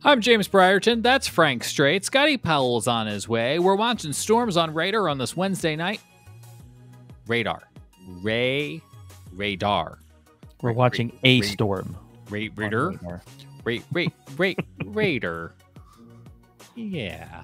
I'm James Brierton. That's Frank Strait. Scotty Powell's on his way. We're watching storms on radar on this Wednesday night. Radar. Radar. We're watching a storm. Raider. Raider. Yeah.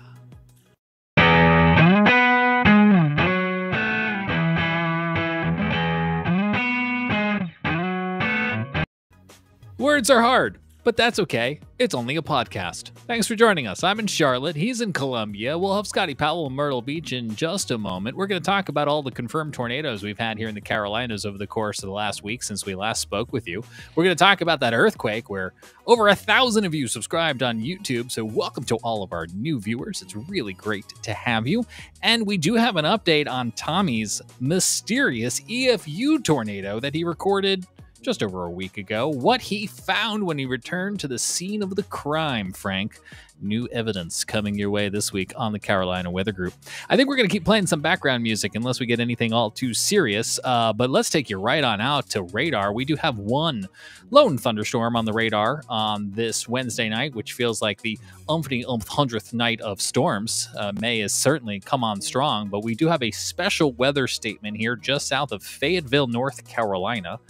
Words are hard, but that's okay. It's only a podcast. Thanks for joining us. I'm in Charlotte. He's in Columbia. We'll have Scotty Powell in Myrtle Beach in just a moment. We're going to talk about all the confirmed tornadoes we've had here in the Carolinas over the course of the last week since we last spoke with you. We're going to talk about that earthquake where over 1,000 of you subscribed on YouTube. So welcome to all of our new viewers. It's really great to have you. And we do have an update on Tommy's mysterious EFU tornado that he recorded just over a week ago. What he found when he returned to the scene of the crime, Frank. New evidence coming your way this week on the Carolina Weather Group. I think we're going to keep playing some background music unless we get anything all too serious, but let's take you right on out to radar. We do have one lone thunderstorm on the radar on this Wednesday night, which feels like the hundredth night of storms. May has certainly come on strong, but we do have a special weather statement here just south of Fayetteville, North Carolina.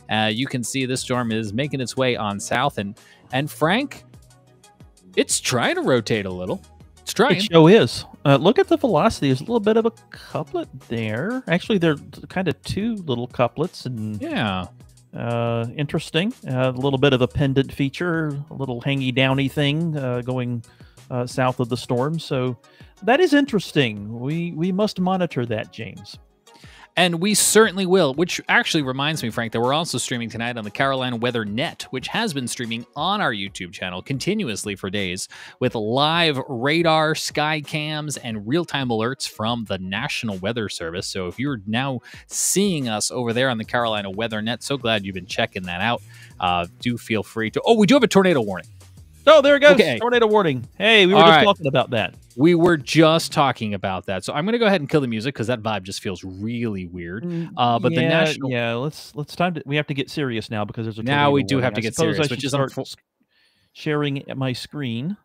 You can see this storm is making its way on south, and Frank, it's trying to rotate a little. It's trying. It sure is. Look at the velocity. There's a little bit of a couplet there. Actually, they're kind of two little couplets, and yeah, interesting. A little bit of a pendant feature, a little hangy downy thing going south of the storm. So that is interesting. We must monitor that, James. And we certainly will, which actually reminds me, Frank, that we're also streaming tonight on the Carolina Weather Net, which has been streaming on our YouTube channel continuously for days with live radar, sky cams, and real-time alerts from the National Weather Service. So if you're now seeing us over there on the Carolina Weather Net, so glad you've been checking that out. Do feel free to... Oh, we do have a tornado warning. Oh, there it goes. Okay. Tornado warning. Hey, we were just talking about that. We were just talking about that. So I'm going to go ahead and kill the music because that vibe just feels really weird. But the national... Yeah, let's we have to get serious now because there's a now we do warning. have to get serious, which is sharing my screen.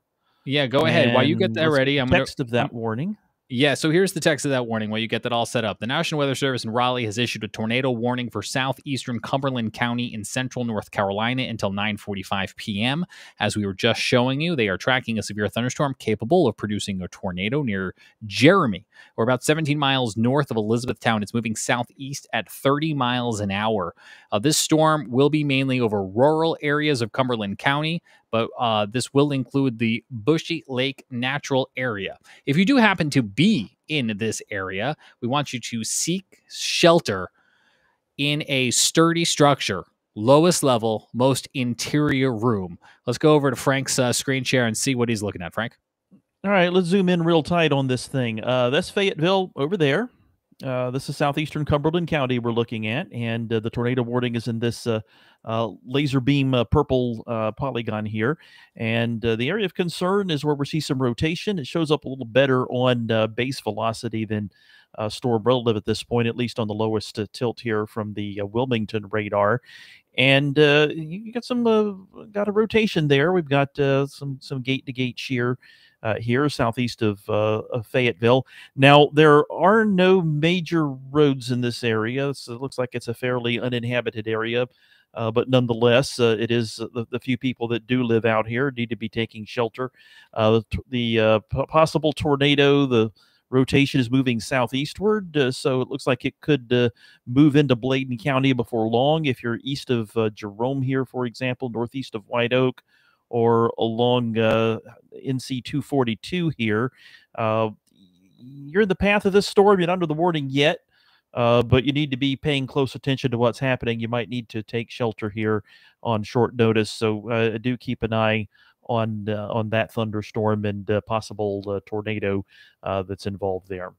Yeah, go ahead. While you get that ready, I'm text of that warning. Yeah, so here's the text of that warning while you get that all set up. The National Weather Service in Raleigh has issued a tornado warning for southeastern Cumberland County in central North Carolina until 9:45 p.m. As we were just showing you, they are tracking a severe thunderstorm capable of producing a tornado near Jeremy. We're about 17 miles north of Elizabethtown. It's moving southeast at 30 miles an hour. This storm will be mainly over rural areas of Cumberland County, but this will include the Bushy Lake Natural Area. If you do happen to be in this area, we want you to seek shelter in a sturdy structure, lowest level, most interior room. Let's go over to Frank's screen share and see what he's looking at. Frank? All right, let's zoom in real tight on this thing. That's Fayetteville over there. This is southeastern Cumberland County we're looking at, and the tornado warning is in this laser beam purple polygon here. And the area of concern is where we see some rotation. It shows up a little better on base velocity than storm relative at this point, at least on the lowest tilt here from the Wilmington radar. And you got got a rotation there. We've got some gate-to-gate shear here southeast of Fayetteville. Now, there are no major roads in this area, so it looks like it's a fairly uninhabited area. But nonetheless, it is the few people that do live out here need to be taking shelter. The possible tornado, the rotation is moving southeastward, so it looks like it could move into Bladen County before long. If you're east of Jerome here, for example, northeast of White Oak, or along NC 242 here, you're in the path of this storm. You're not under the warning yet. But you need to be paying close attention to what's happening. You might need to take shelter here on short notice. So do keep an eye on that thunderstorm and possible tornado that's involved there.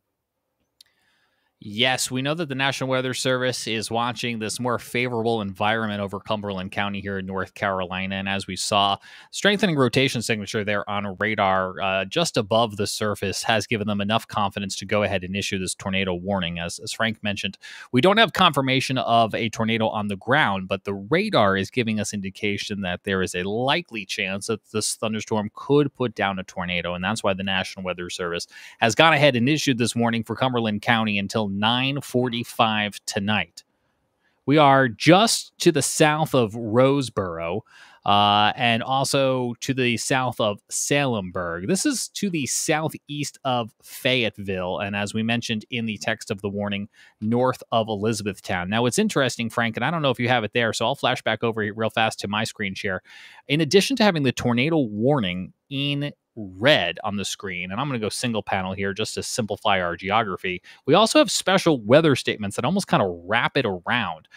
Yes, we know that the National Weather Service is watching this more favorable environment over Cumberland County here in North Carolina. And as we saw, strengthening rotation signature there on a radar just above the surface has given them enough confidence to go ahead and issue this tornado warning. As Frank mentioned, we don't have confirmation of a tornado on the ground, but the radar is giving us indication that there is a likely chance that this thunderstorm could put down a tornado. And that's why the National Weather Service has gone ahead and issued this warning for Cumberland County until 9:45 tonight. We are just to the south of Roseboro and also to the south of Salemburg. This is to the southeast of Fayetteville, and as we mentioned in the text of the warning, north of Elizabethtown. Now, it's interesting, Frank, and I don't know if you have it there, so I'll flash back over here real fast to my screen share. In addition to having the tornado warning in red on the screen, and I'm going to go single panel here just to simplify our geography, we also have special weather statements that almost kind of wrap it around,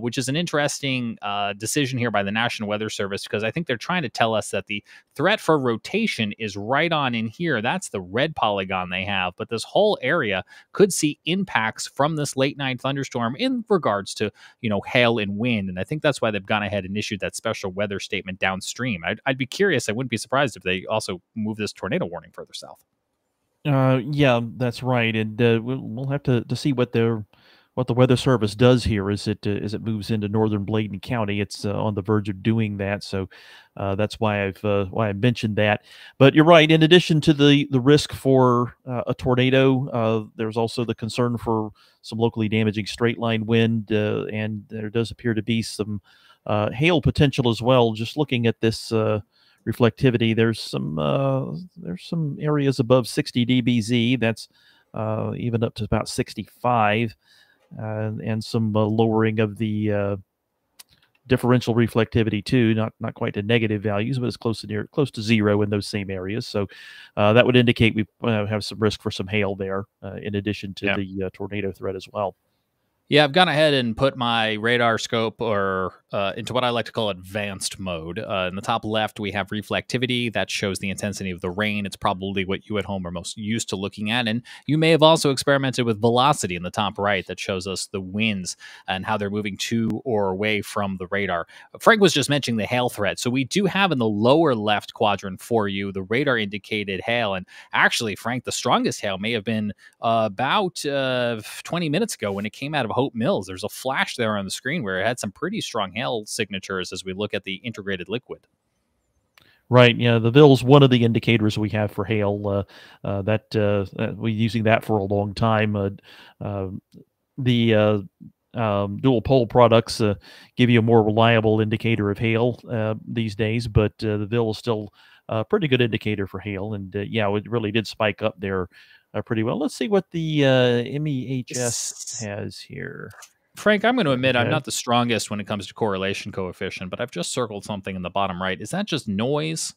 which is an interesting decision here by the National Weather Service, because I think they're trying to tell us that the threat for rotation is right on in here. That's the red polygon they have, but this whole area could see impacts from this late night thunderstorm in regards to, hail and wind, and I think that's why they've gone ahead and issued that special weather statement downstream. I'd be curious. I wouldn't be surprised if they also move this tornado warning further south. Yeah, that's right, and we'll have to see what the Weather Service does here as it moves into northern Bladen County. It's on the verge of doing that, so that's why I mentioned that. But you're right. In addition to the risk for a tornado, there's also the concern for some locally damaging straight line wind, and there does appear to be some hail potential as well. Just looking at this reflectivity, there's some areas above 60 dBz. That's even up to about 65. And some lowering of the differential reflectivity too, not quite to negative values, but it's close to zero in those same areas. So that would indicate we have some risk for some hail there, in addition to the tornado threat as well. Yeah, I've gone ahead and put my radar scope into what I like to call advanced mode. In the top left, we have reflectivity. That shows the intensity of the rain. It's probably what you at home are most used to looking at. And you may have also experimented with velocity in the top right. That shows us the winds and how they're moving to or away from the radar. Frank was just mentioning the hail threat. So we do have in the lower left quadrant for you the radar indicated hail. And actually, Frank, the strongest hail may have been about 20 minutes ago when it came out of Hope Mills. There's a flash there on the screen where it had some pretty strong hail signatures as we look at the integrated liquid. Right. Yeah, the Ville's one of the indicators we have for hail. We're using that for a long time. The dual pole products give you a more reliable indicator of hail these days, but the Ville is still a pretty good indicator for hail. And it really did spike up there pretty well. Let's see what the MEHS has here. Frank, I'm going to admit I'm not the strongest when it comes to correlation coefficient, but I've just circled something in the bottom right. Is that just noise,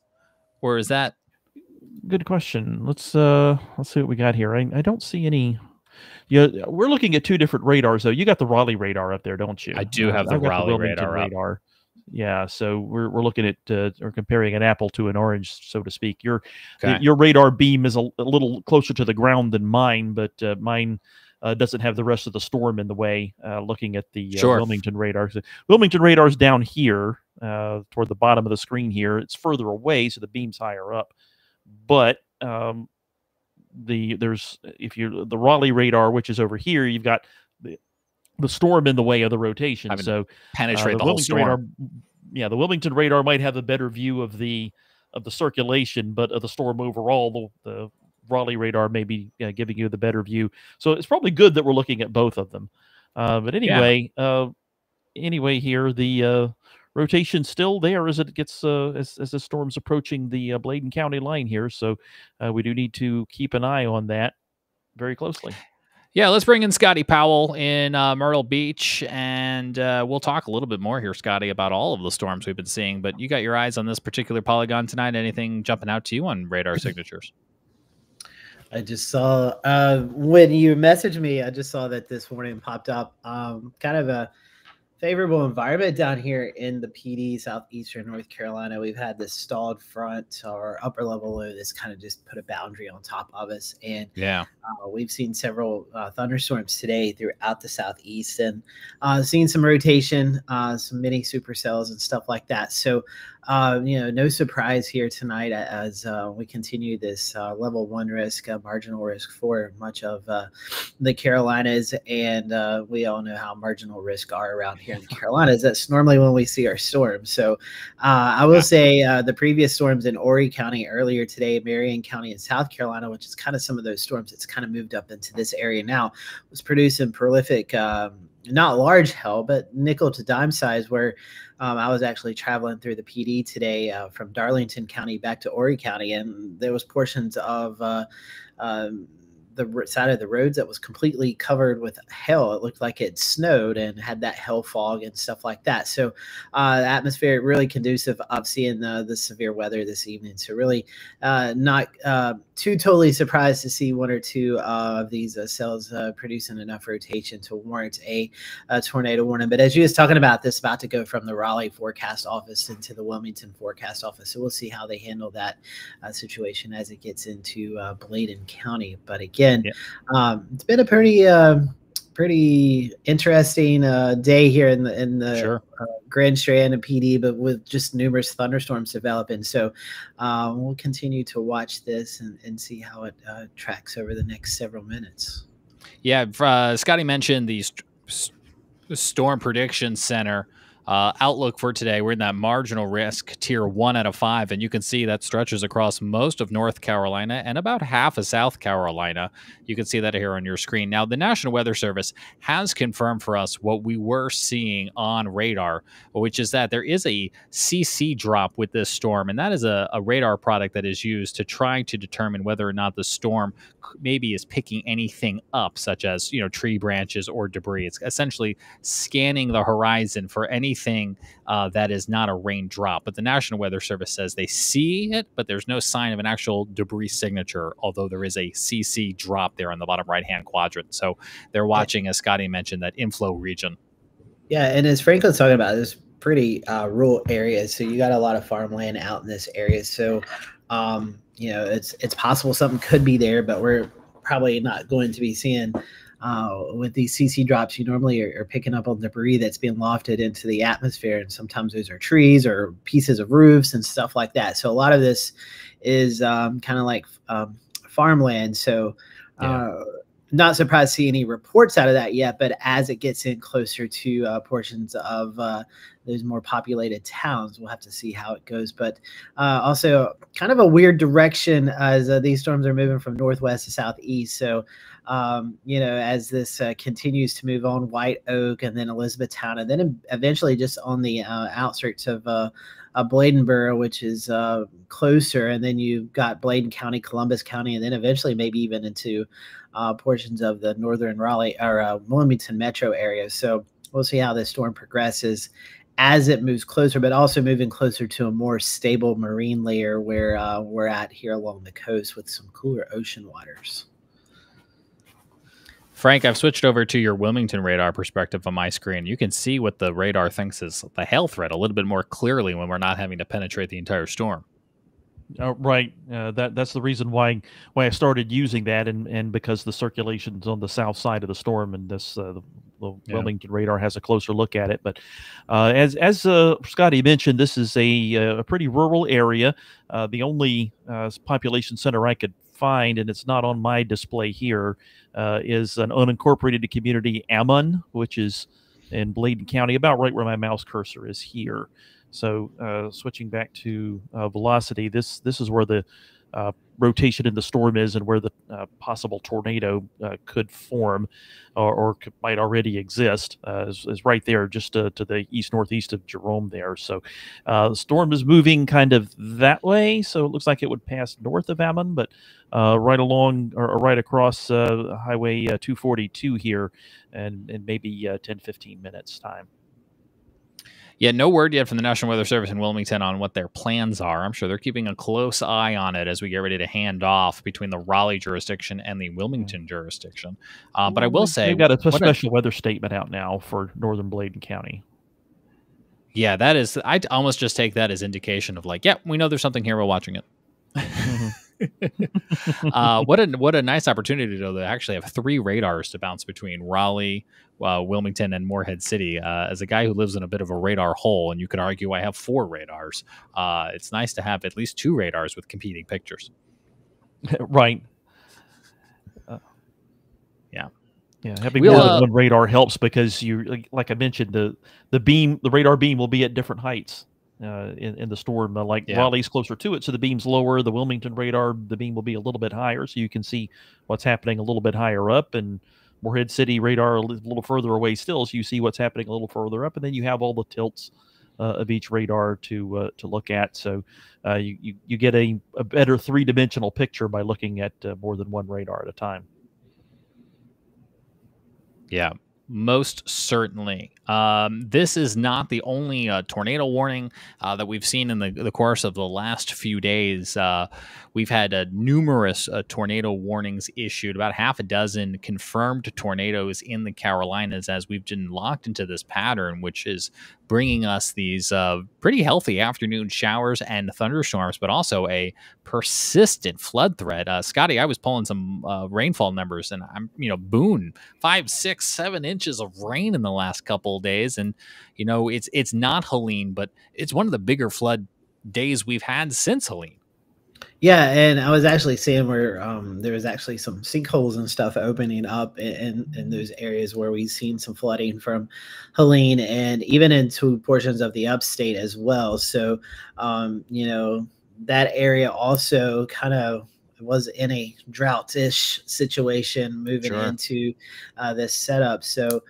or is that? Good question. Let's see what we got here. I don't see any. Yeah, we're looking at two different radars though. You got the Raleigh radar up there, don't you? I do have the Raleigh radar up. Yeah, so we're looking at or comparing an apple to an orange, so to speak. Your radar beam is a little closer to the ground than mine, but mine doesn't have the rest of the storm in the way. Looking at the Wilmington radar, so Wilmington radar's down here toward the bottom of the screen here. It's further away, so the beam's higher up. But the Raleigh radar, which is over here, you've got the storm in the way of the rotation, so penetrate the whole storm. The Wilmington radar might have a better view of the circulation, but of the storm overall, the Raleigh radar may be giving you the better view. So it's probably good that we're looking at both of them. But anyway, here the rotation's still there as it gets as the storm's approaching the Bladen County line here. So we do need to keep an eye on that very closely. Yeah, let's bring in Scotty Powell in Myrtle Beach, and we'll talk a little bit more here, Scotty, about all of the storms we've been seeing. But you got your eyes on this particular polygon tonight. Anything jumping out to you on radar signatures? I just saw when you messaged me, I just saw that this morning popped up kind of a favorable environment down here in the PD, southeastern North Carolina. We've had this stalled front or upper level low that's kind of just put a boundary on top of us. And Yeah. we've seen several thunderstorms today throughout the southeast, and seen some rotation, some mini supercells and stuff like that. So, no surprise here tonight as we continue this level 1 risk, marginal risk for much of the Carolinas. And we all know how marginal risk are around here in the Carolinas. That's normally when we see our storms. So I will say the previous storms in Horry County earlier today, Marion County in South Carolina, which is kind of some of those storms that's kind of moved up into this area now, was producing prolific, not large hail, but nickel to dime size, where I was actually traveling through the PD today from Darlington County back to Horry County, and there was portions of the side of the roads that was completely covered with hail. It looked like it snowed and had that hail fog and stuff like that. So the atmosphere really conducive of seeing the severe weather this evening. So really not too totally surprised to see one or two of these cells producing enough rotation to warrant a tornado warning. But as you was talking about, this about to go from the Raleigh forecast office into the Wilmington forecast office. So we'll see how they handle that situation as it gets into Bladen County. But again, it's been a pretty interesting day here in the Grand Strand and PD, but with just numerous thunderstorms developing. So we'll continue to watch this and see how it tracks over the next several minutes. Yeah, Scotty mentioned the Storm Prediction Center outlook for today. We're in that marginal risk tier 1 out of 5, and you can see that stretches across most of North Carolina and about half of South Carolina. You can see that here on your screen. Now, the National Weather Service has confirmed for us what we were seeing on radar, which is that there is a CC drop with this storm, and that is a radar product that is used to try to determine whether or not the storm maybe is picking anything up, such as, tree branches or debris. It's essentially scanning the horizon for anything that is not a raindrop. But the National Weather Service says they see it, but there's no sign of an actual debris signature, although there is a CC drop there in the bottom right-hand quadrant. So they're watching, as Scotty mentioned, that inflow region. Yeah, and as Franklin's talking about, it's pretty rural areas, so you got a lot of farmland out in this area. So, it's possible something could be there, but we're probably not going to be seeing with these CC drops. You normally are picking up on debris that's being lofted into the atmosphere, and sometimes those are trees or pieces of roofs and stuff like that. So a lot of this is kind of like farmland. So not surprised to see any reports out of that yet, but as it gets in closer to portions of those more populated towns, we'll have to see how it goes. But also kind of a weird direction as these storms are moving from northwest to southeast. So as this continues to move on, White Oak and then Elizabethtown, and then eventually just on the outskirts of Bladenboro, which is closer, and then you've got Bladen County, Columbus County, and then eventually maybe even into portions of the northern Raleigh or Wilmington metro area. So we'll see how this storm progresses as it moves closer, but also moving closer to a more stable marine layer where we're at here along the coast with some cooler ocean waters. Frank, I've switched over to your Wilmington radar perspective on my screen. You can see what the radar thinks is the hail threat a little bit more clearly when we're not having to penetrate the entire storm. Right. That's the reason why I started using that, and because the circulation's on the south side of the storm, and this the Wilmington radar has a closer look at it. But as Scotty mentioned, this is a pretty rural area. The only population center I could find, and it's not on my display here, is an unincorporated community, Ammon, which is in Bladen County, about right where my mouse cursor is here. So switching back to velocity, this is where the rotation in the storm is, and where the possible tornado could form or might already exist, is right there just to the east-northeast of Jerome there. So the storm is moving kind of that way, so it looks like it would pass north of Ammon, but right along or right across Highway 242 here, and maybe 10-15 minutes time. Yeah, no word yet from the National Weather Service in Wilmington on what their plans are. I'm sure they're keeping a close eye on it as we get ready to hand off between the Raleigh jurisdiction and the Wilmington jurisdiction. But I will say, they've got a special weather statement out now for northern Bladen County. Yeah, that is. I'd almost just take that as indication of like, yeah, we know there's something here. We're watching it. What a nice opportunity to actually have 3 radars to bounce between Raleigh, Wilmington, and Morehead City. As a guy who lives in a bit of a radar hole, and you could argue I have 4 radars, it's nice to have at least 2 radars with competing pictures. Right. Yeah. Yeah, having more than one radar helps because you, like I mentioned, the radar beam will be at different heights in the storm. Raleigh's closer to it, so the beam's lower. The Wilmington radar, the beam will be a little bit higher, so you can see what's happening a little bit higher up. And Morehead City radar a little further away still, so you see what's happening a little further up. And then you have all the tilts of each radar to look at. So you get a better 3-dimensional picture by looking at more than one radar at a time. Yeah, most certainly. This is not the only tornado warning that we've seen in the course of the last few days. We've had numerous tornado warnings issued, about half a dozen confirmed tornadoes in the Carolinas as we've been locked into this pattern, which is bringing us these pretty healthy afternoon showers and thunderstorms, but also a persistent flood threat. Scotty, I was pulling some rainfall numbers, and Boone, 5, 6, 7 inches of rain in the last couple of days. And, it's not Helene, but it's one of the bigger flood days we've had since Helene. Yeah, and I was actually seeing where there was actually some sinkholes and stuff opening up in those areas where we've seen some flooding from Helene and even into portions of the upstate as well. So, that area also kind of was in a drought-ish situation moving into this setup. So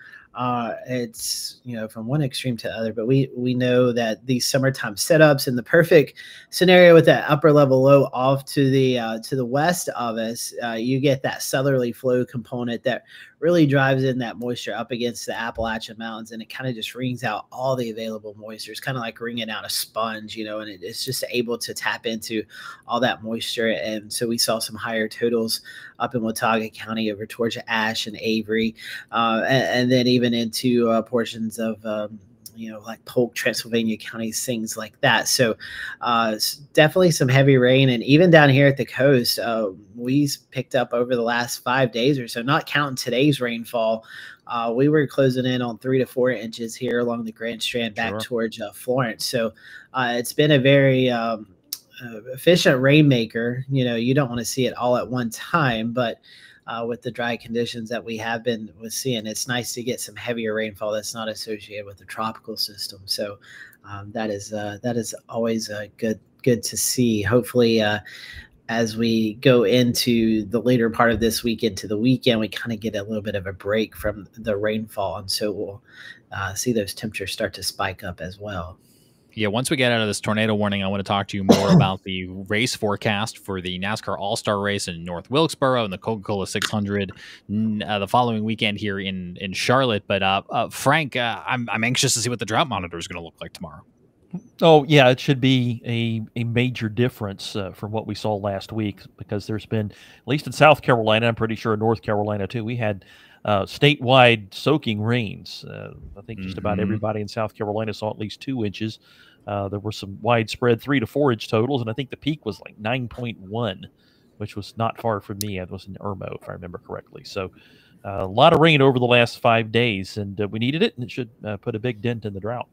it's from one extreme to the other, but we know that these summertime setups in the perfect scenario with that upper level low off to the west of us, you get that southerly flow component that really drives in that moisture up against the Appalachian Mountains, and it kind of just wrings out all the available moisture. It's kind of like wringing out a sponge, and it's just able to tap into all that moisture. And so we saw some higher totals up in Watauga County over towards Ashe and Avery, and then even into portions of like Polk, Transylvania counties, things like that. So definitely some heavy rain. And even down here at the coast, we picked up over the last 5 days or so, not counting today's rainfall. We were closing in on 3 to 4 inches here along the Grand Strand back towards Florence. So it's been a very efficient rainmaker. You don't want to see it all at one time, but with the dry conditions that we have been seeing, it's nice to get some heavier rainfall that's not associated with the tropical system. So that is always good to see. Hopefully, as we go into the later part of this week into the weekend, we kind of get a little bit of a break from the rainfall, and so we'll see those temperatures start to spike up as well. Yeah, once we get out of this tornado warning, I want to talk to you more about the race forecast for the NASCAR All-Star Race in North Wilkesboro and the Coca-Cola 600 the following weekend here in Charlotte. But Frank, I'm anxious to see what the drought monitor is going to look like tomorrow. Oh, yeah, it should be a major difference from what we saw last week, because there's been, at least in South Carolina, I'm pretty sure in North Carolina too, we had statewide soaking rains. I think just about everybody in South Carolina saw at least 2 inches. There were some widespread 3 to 4 inch totals, and I think the peak was like 9.1, which was not far from me. It was in Irmo, if I remember correctly. So a lot of rain over the last 5 days, and we needed it, and it should put a big dent in the drought.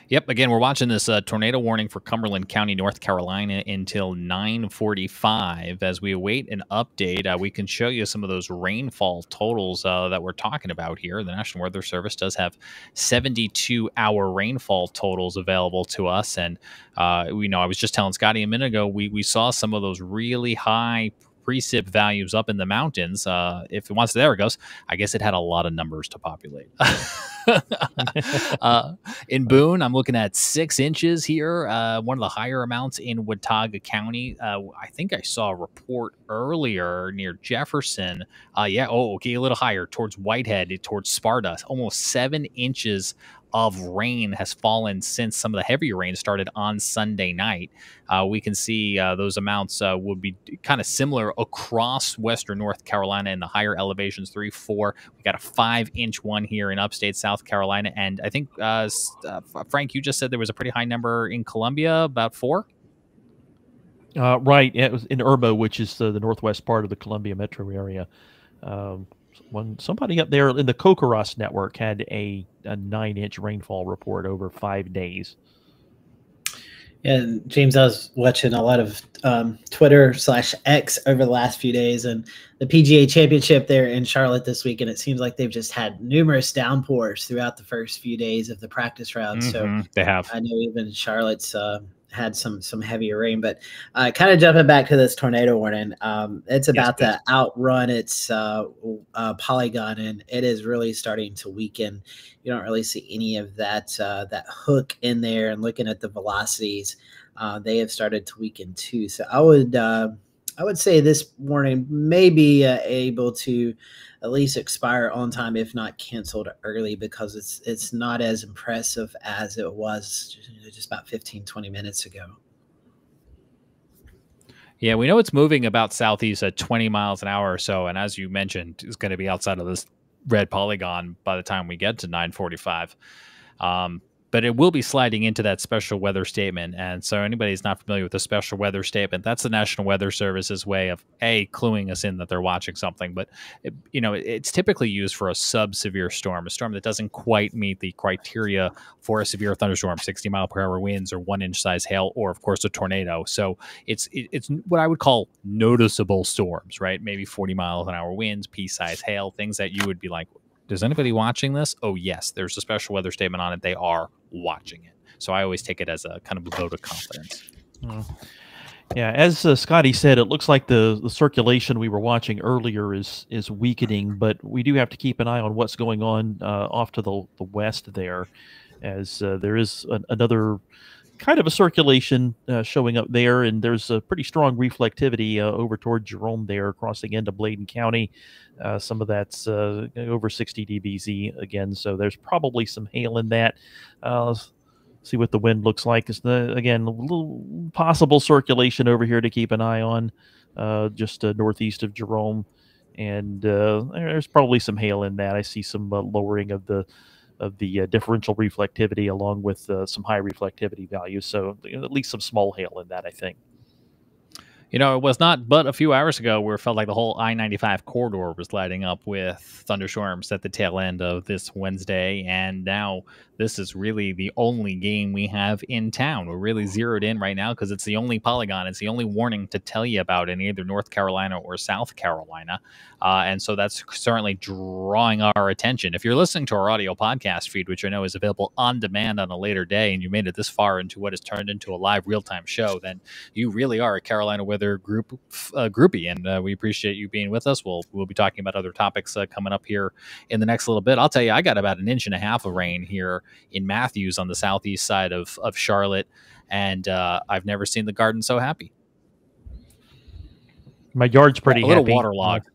Yep. Again, we're watching this tornado warning for Cumberland County, North Carolina until 9:45. As we await an update, we can show you some of those rainfall totals that we're talking about here. The National Weather Service does have 72-hour rainfall totals available to us. And, I was just telling Scotty a minute ago, we saw some of those really high precip values up in the mountains. If it wants, there it goes. I guess it had a lot of numbers to populate. In Boone, I'm looking at 6 inches here. One of the higher amounts in Watauga County. I think I saw a report earlier near Jefferson. Okay, a little higher towards Whitehead, towards Sparta. Almost 7 inches of rain has fallen since some of the heavier rain started on Sunday night. We can see those amounts would be kind of similar across western North Carolina in the higher elevations, 3, 4. We got a 5-inch one here in upstate South Carolina. And I think, Frank, you just said there was a pretty high number in Columbia, about 4? Right. It was in Irmo, which is the northwest part of the Columbia metro area. When somebody up there in the Kokoros network had a 9-inch rainfall report over 5 days. And James, I was watching a lot of Twitter/X over the last few days, and the PGA Championship there in Charlotte this week, and it seems like they've just had numerous downpours throughout the first few days of the practice round. So they have. I know even Charlotte's had some heavier rain, but kind of jumping back to this tornado warning, it's about to outrun its polygon, and it is really starting to weaken. You don't really see any of that that hook in there, and looking at the velocities, they have started to weaken too. So I would say this warning may be able to at least expire on time, if not canceled early, because it's not as impressive as it was just about 15-20 minutes ago. Yeah, we know it's moving about southeast at 20 miles an hour or so, and as you mentioned, it's going to be outside of this red polygon by the time we get to 9:45. But it will be sliding into that special weather statement. And so anybody who's not familiar with the special weather statement, that's the National Weather Service's way of cluing us in that they're watching something. But it's typically used for a sub-severe storm, a storm that doesn't quite meet the criteria for a severe thunderstorm, 60-mile-per-hour winds or 1-inch size hail, or of course a tornado. So it's what I would call noticeable storms, right? Maybe 40 miles an hour winds, pea-size hail, things that you would be like, is anybody watching this? Oh, yes, there's a special weather statement on it. They are watching it. So I always take it as a kind of a vote of confidence. Yeah, as Scotty said, it looks like the circulation we were watching earlier is weakening, but we do have to keep an eye on what's going on off to the west there, as there is another kind of a circulation showing up there, and there's a pretty strong reflectivity over toward Jerome there, crossing into Bladen County. Some of that's over 60 dBz again, so there's probably some hail in that. See what the wind looks like. It's again, a little possible circulation over here to keep an eye on, just northeast of Jerome, and there's probably some hail in that. I see some lowering of the differential reflectivity along with some high reflectivity values. So at least some small hail in that, I think. It was not but a few hours ago where it felt like the whole I-95 corridor was lighting up with thunderstorms at the tail end of this Wednesday. And now this is really the only game we have in town. We're really zeroed in right now because it's the only polygon. It's the only warning to tell you about in either North Carolina or South Carolina. And so that's certainly drawing our attention. If you're listening to our audio podcast feed, which I know is available on demand on a later day, and you made it this far into what has turned into a live real-time show, then you really are a Carolina weather groupie, and we appreciate you being with us. We'll be talking about other topics coming up here in the next little bit. I'll tell you, I got about 1.5 inches of rain here in Matthews on the southeast side of Charlotte, and I've never seen the garden so happy. My yard's pretty a little happy. Waterlogged.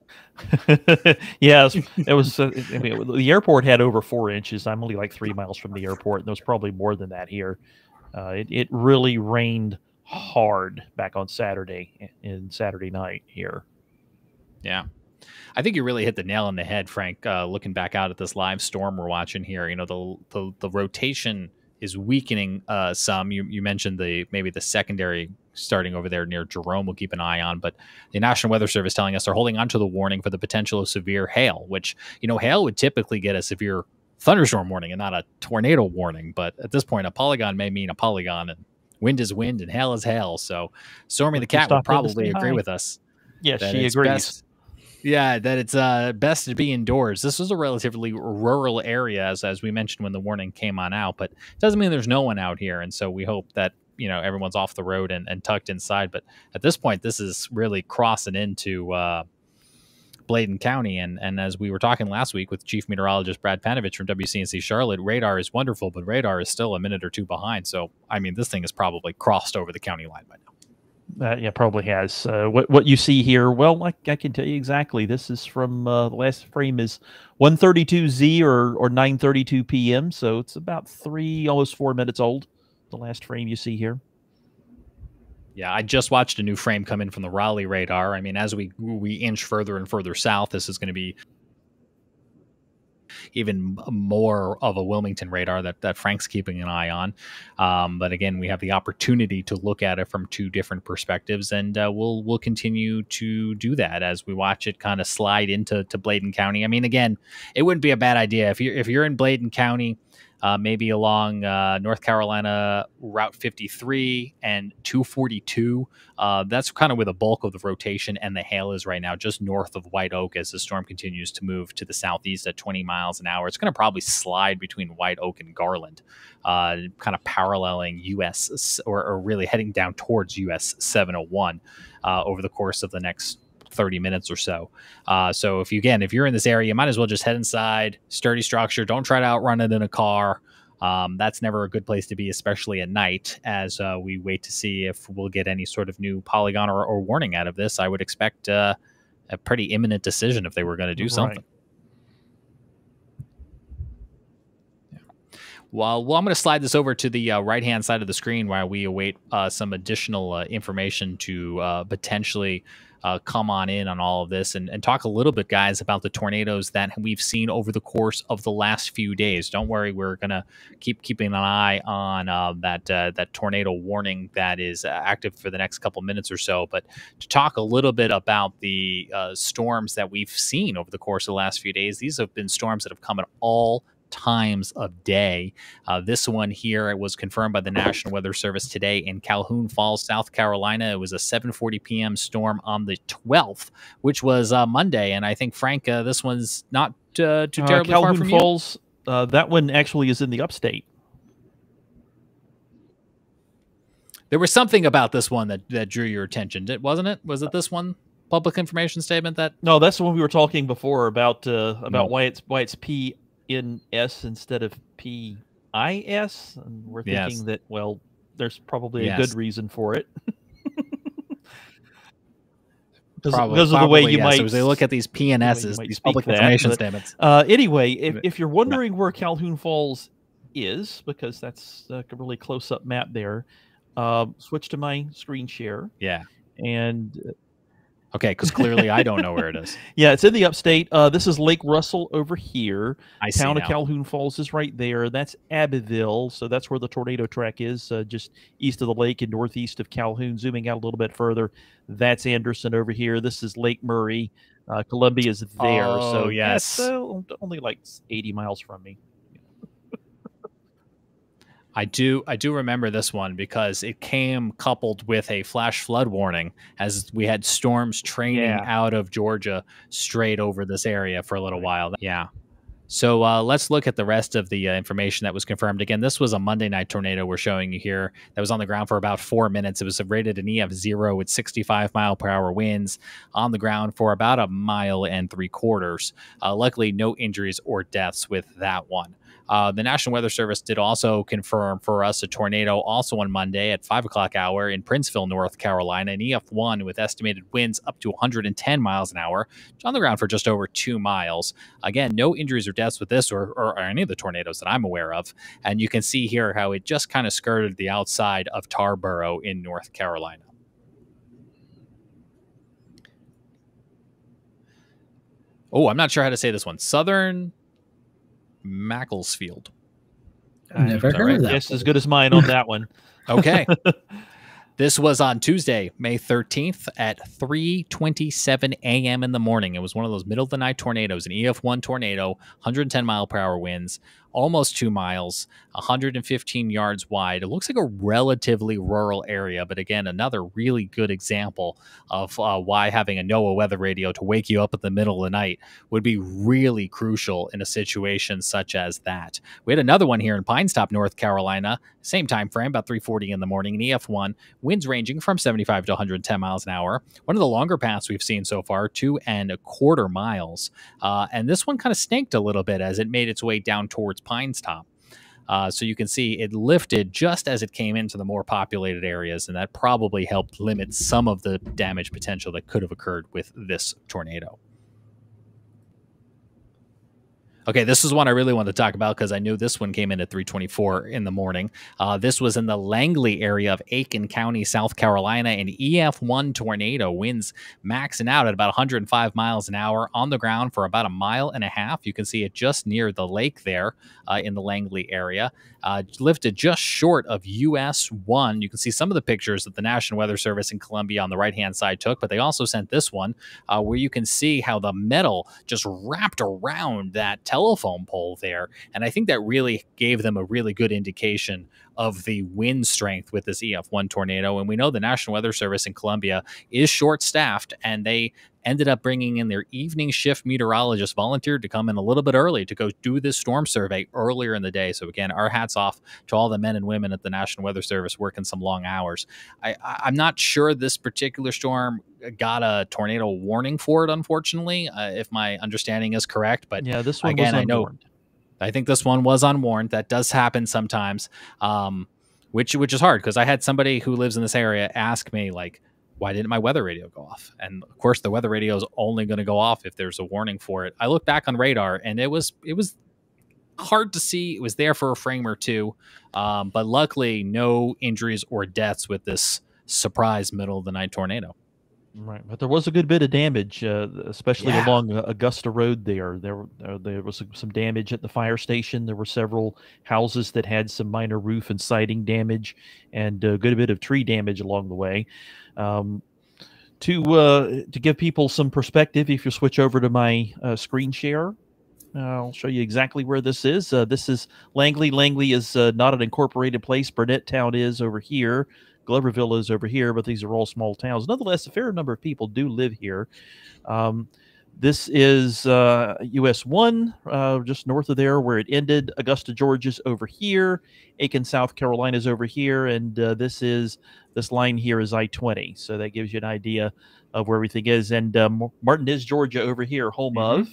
Yes, it was. I mean, the airport had over 4 inches. I'm only like 3 miles from the airport, and there was probably more than that here. It really rained hard back on Saturday night here. Yeah, I think you really hit the nail on the head, Frank. Looking back out at this live storm we're watching here, the rotation is weakening some. You mentioned maybe the secondary starting over there near Jerome we'll keep an eye on, but the National Weather Service telling us they're holding on to the warning for the potential of severe hail, which, hail would typically get a severe thunderstorm warning and not a tornado warning. But at this point, a polygon may mean a polygon, and wind is wind and hail is hail. So Stormy the cat would probably agree with us. Yes, she agrees. That it's best to be indoors. This was a relatively rural area, as we mentioned when the warning came on out, but it doesn't mean there's no one out here. And so we hope that, everyone's off the road and tucked inside. But at this point, this is really crossing into Bladen County. And as we were talking last week with Chief Meteorologist Brad Panovich from WCNC Charlotte, radar is wonderful, but radar is still a minute or two behind. So, I mean, this thing is probably crossed over the county line by now. Yeah, probably has. What you see here, well, I can tell you exactly. This is from the last frame is 1:32 Z or 9:32 p.m. So it's about almost 4 minutes old. The last frame you see here. Yeah, I just watched a new frame come in from the Raleigh radar. I mean, as we inch further and further south, this is going to be even more of a Wilmington radar that Frank's keeping an eye on. But again, we have the opportunity to look at it from two different perspectives, and we'll continue to do that as we watch it kind of slide into Bladen County. I mean, again, it wouldn't be a bad idea if you're in Bladen County. Maybe along North Carolina Route 53 and 242. That's kind of where the bulk of the rotation and the hail is right now, just north of White Oak as the storm continues to move to the southeast at 20 miles an hour. It's going to probably slide between White Oak and Garland, kind of paralleling US or really heading down towards US 701 over the course of the next 30 minutes or so. So if you're in this area, you might as well just head inside, sturdy structure. Don't try to outrun it in a car. That's never a good place to be, especially at night, as we wait to see if we'll get any sort of new polygon or warning out of this. I would expect a pretty imminent decision if they were going to do something. Yeah. Well, I'm going to slide this over to the right-hand side of the screen while we await some additional information to potentially come on in on all of this and talk a little bit, guys, about the tornadoes that we've seen over the course of the last few days. Don't worry, we're going to keeping an eye on that tornado warning that is active for the next couple minutes or so. But to talk a little bit about the storms that we've seen over the course of the last few days, these have been storms that have come at all times of day. This one here, it was confirmed by the National Weather Service today in Calhoun Falls, South Carolina. It was a 7:40 p.m. storm on the 12th, which was Monday. And I think, Frank, this one's not too terribly far from Falls, that one actually is in the upstate. There was something about this one that drew your attention, wasn't it? Was it this one? Public information statement that? No, that's the one we were talking before about why it's PNS instead of PIS, and we're thinking that, well, there's probably a good reason for it. Because of the way you might. So as they look at these PNSs, these public information statements. Anyway, if you're wondering where Calhoun Falls is, because that's a really close-up map there, switch to my screen share. Yeah. And okay, because clearly I don't know where it is. Yeah, it's in the upstate. This is Lake Russell over here. I see. Town of Calhoun Falls is right there. That's Abbeville, so that's where the tornado track is, just east of the lake and northeast of Calhoun. Zooming out a little bit further, that's Anderson over here. This is Lake Murray. Columbia is there. Oh, so yes. That's only like 80 miles from me. I do remember this one because it came coupled with a flash flood warning as we had storms training out of Georgia straight over this area for a little while. Yeah. So let's look at the rest of the information that was confirmed. Again, this was a Monday night tornado we're showing you here that was on the ground for about 4 minutes. It was rated an EF0 with 65-mile-per-hour winds on the ground for about 1.75 miles. Luckily, no injuries or deaths with that one. The National Weather Service did also confirm for us a tornado also on Monday at 5 o'clock hour in Princeville, North Carolina, an EF1 with estimated winds up to 110 miles an hour on the ground for just over 2 miles. Again, no injuries or deaths with this or any of the tornadoes that I'm aware of. And you can see here how it just kind of skirted the outside of Tarboro in North Carolina. Oh, I'm not sure how to say this one. Southern Macclesfield. Never heard of that. Just as good as mine on that one. Okay. This was on Tuesday, May 13th at 3:27 a.m. in the morning. It was one of those middle of the night tornadoes, an EF1 tornado, 110 mile-per-hour winds, almost 2 miles, 115 yards wide. It looks like a relatively rural area, but again, another really good example of why having a NOAA weather radio to wake you up at the middle of the night would be really crucial in a situation such as that. We had another one here in Pine Top, North Carolina, same time frame, about 3:40 in the morning, an EF1, winds ranging from 75 to 110 miles an hour. One of the longer paths we've seen so far, 2.25 miles. And this one kind of snanked a little bit as it made its way down towards Pines Top. So you can see it lifted just as it came into the more populated areas, and that probably helped limit some of the damage potential that could have occurred with this tornado. Okay, this is one I really wanted to talk about because I knew this one came in at 3:24 in the morning. This was in the Langley area of Aiken County, South Carolina, an EF1 tornado, winds maxing out at about 105 miles an hour on the ground for about 1.5 miles. You can see it just near the lake there in the Langley area. Lifted just short of US 1. You can see some of the pictures that the National Weather Service in Columbia on the right-hand side took, but they also sent this one where you can see how the metal just wrapped around that telephone pole there. And I think that really gave them a really good indication of the wind strength with this EF1 tornado. And we know the National Weather Service in Columbia is short-staffed, and they ended up bringing in their evening shift meteorologist, volunteered to come in a little bit early to go do this storm survey earlier in the day. So again, our hats off to all the men and women at the National Weather Service working some long hours. I'm not sure this particular storm got a tornado warning for it, unfortunately, if my understanding is correct. But yeah, this one again, was unwarned. I think this one was unwarned. That does happen sometimes, which is hard, because I had somebody who lives in this area ask me, like, why didn't my weather radio go off? And of course, the weather radio is only going to go off if there's a warning for it. I looked back on radar, and it was hard to see. It was there for a frame or two, but luckily, no injuries or deaths with this surprise middle of the night tornado. Right, but there was a good bit of damage, especially along Augusta Road there. There was some damage at the fire station. There were several houses that had some minor roof and siding damage, and a good bit of tree damage along the way. To give people some perspective, if you switch over to my screen share, I'll show you exactly where this is. This is Langley. Langley is not an incorporated place. Burnett Town is over here. Gloverville is over here, but these are all small towns. Nonetheless, a fair number of people do live here. This is US 1, just north of there where it ended. Augusta, Georgia's over here. Aiken, South Carolina's over here. And this line here is I-20. So that gives you an idea of where everything is. And Martinez, Georgia over here, home of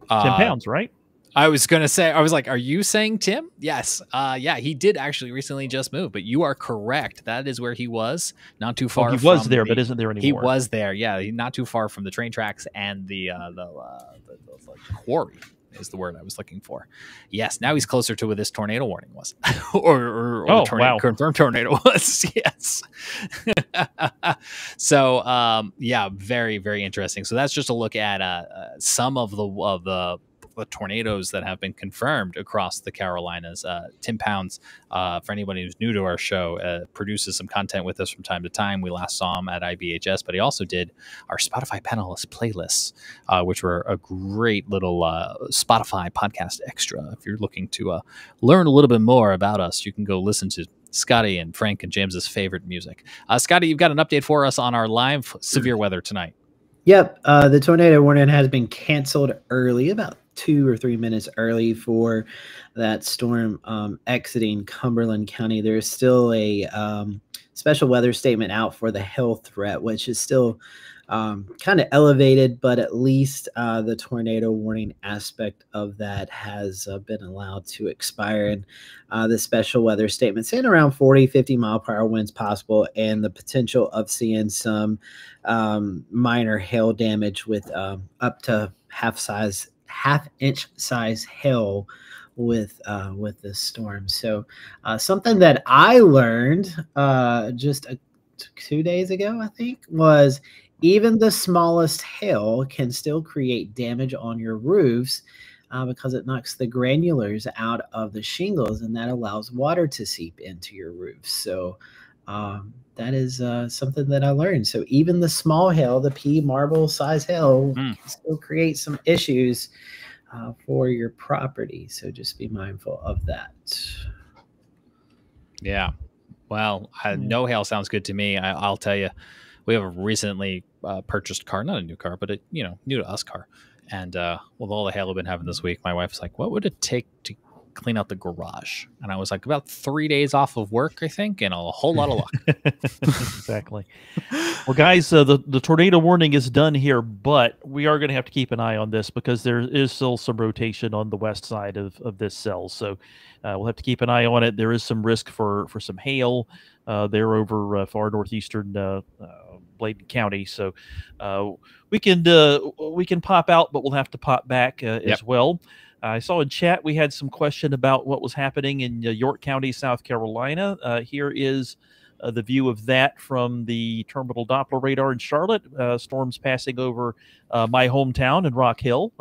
Tim Pounds, right? I was going to say, I was like, are you saying Tim? Yes. Yeah, he did actually recently just move, but you are correct. That is where he was, not too far. He was there, but isn't there anymore? He was there. Yeah. Not too far from the train tracks and the quarry is the word I was looking for. Yes. Now he's closer to where this tornado warning was or confirmed tornado was. Yes. So, yeah, very, very interesting. So that's just a look at some of the tornadoes that have been confirmed across the Carolinas. Tim Pounds, for anybody who's new to our show, produces some content with us from time to time. We last saw him at IBHS, but he also did our Spotify panelist playlists, which were a great little Spotify podcast extra. If you're looking to learn a little bit more about us, you can go listen to Scotty and Frank and James's favorite music. Scotty, you've got an update for us on our live severe weather tonight. Yep. The tornado warning has been canceled early, about 2 or 3 minutes early for that storm exiting Cumberland County. There is still a special weather statement out for the hail threat, which is still kind of elevated, but at least the tornado warning aspect of that has been allowed to expire. And the special weather statement saying around 40-50 mile per hour winds possible, and the potential of seeing some minor hail damage with up to half-inch size hail with this storm. So something that I learned just 2 days ago, I think, was even the smallest hail can still create damage on your roofs because it knocks the granulars out of the shingles, and that allows water to seep into your roofs. So that is something that I learned. So even the small hail, the pea marble size hail, can still create some issues for your property. So just be mindful of that. Yeah. Well, no hail sounds good to me. I'll tell you, we have a recently purchased car, not a new car, but new to us car. And with all the hail we've been having this week, my wife's like, what would it take to clean out the garage. And I was like about 3 days off of work, I think, and a whole lot of luck. Exactly. Well, guys, the tornado warning is done here, but we are going to have to keep an eye on this because there is still some rotation on the west side of this cell. So we'll have to keep an eye on it. There is some risk for some hail there over far northeastern Bladen County. So we can pop out, but we'll have to pop back as well. I saw in chat we had some question about what was happening in York County, South Carolina. Here is the view of that from the terminal Doppler radar in Charlotte. Storms passing over my hometown in Rock Hill,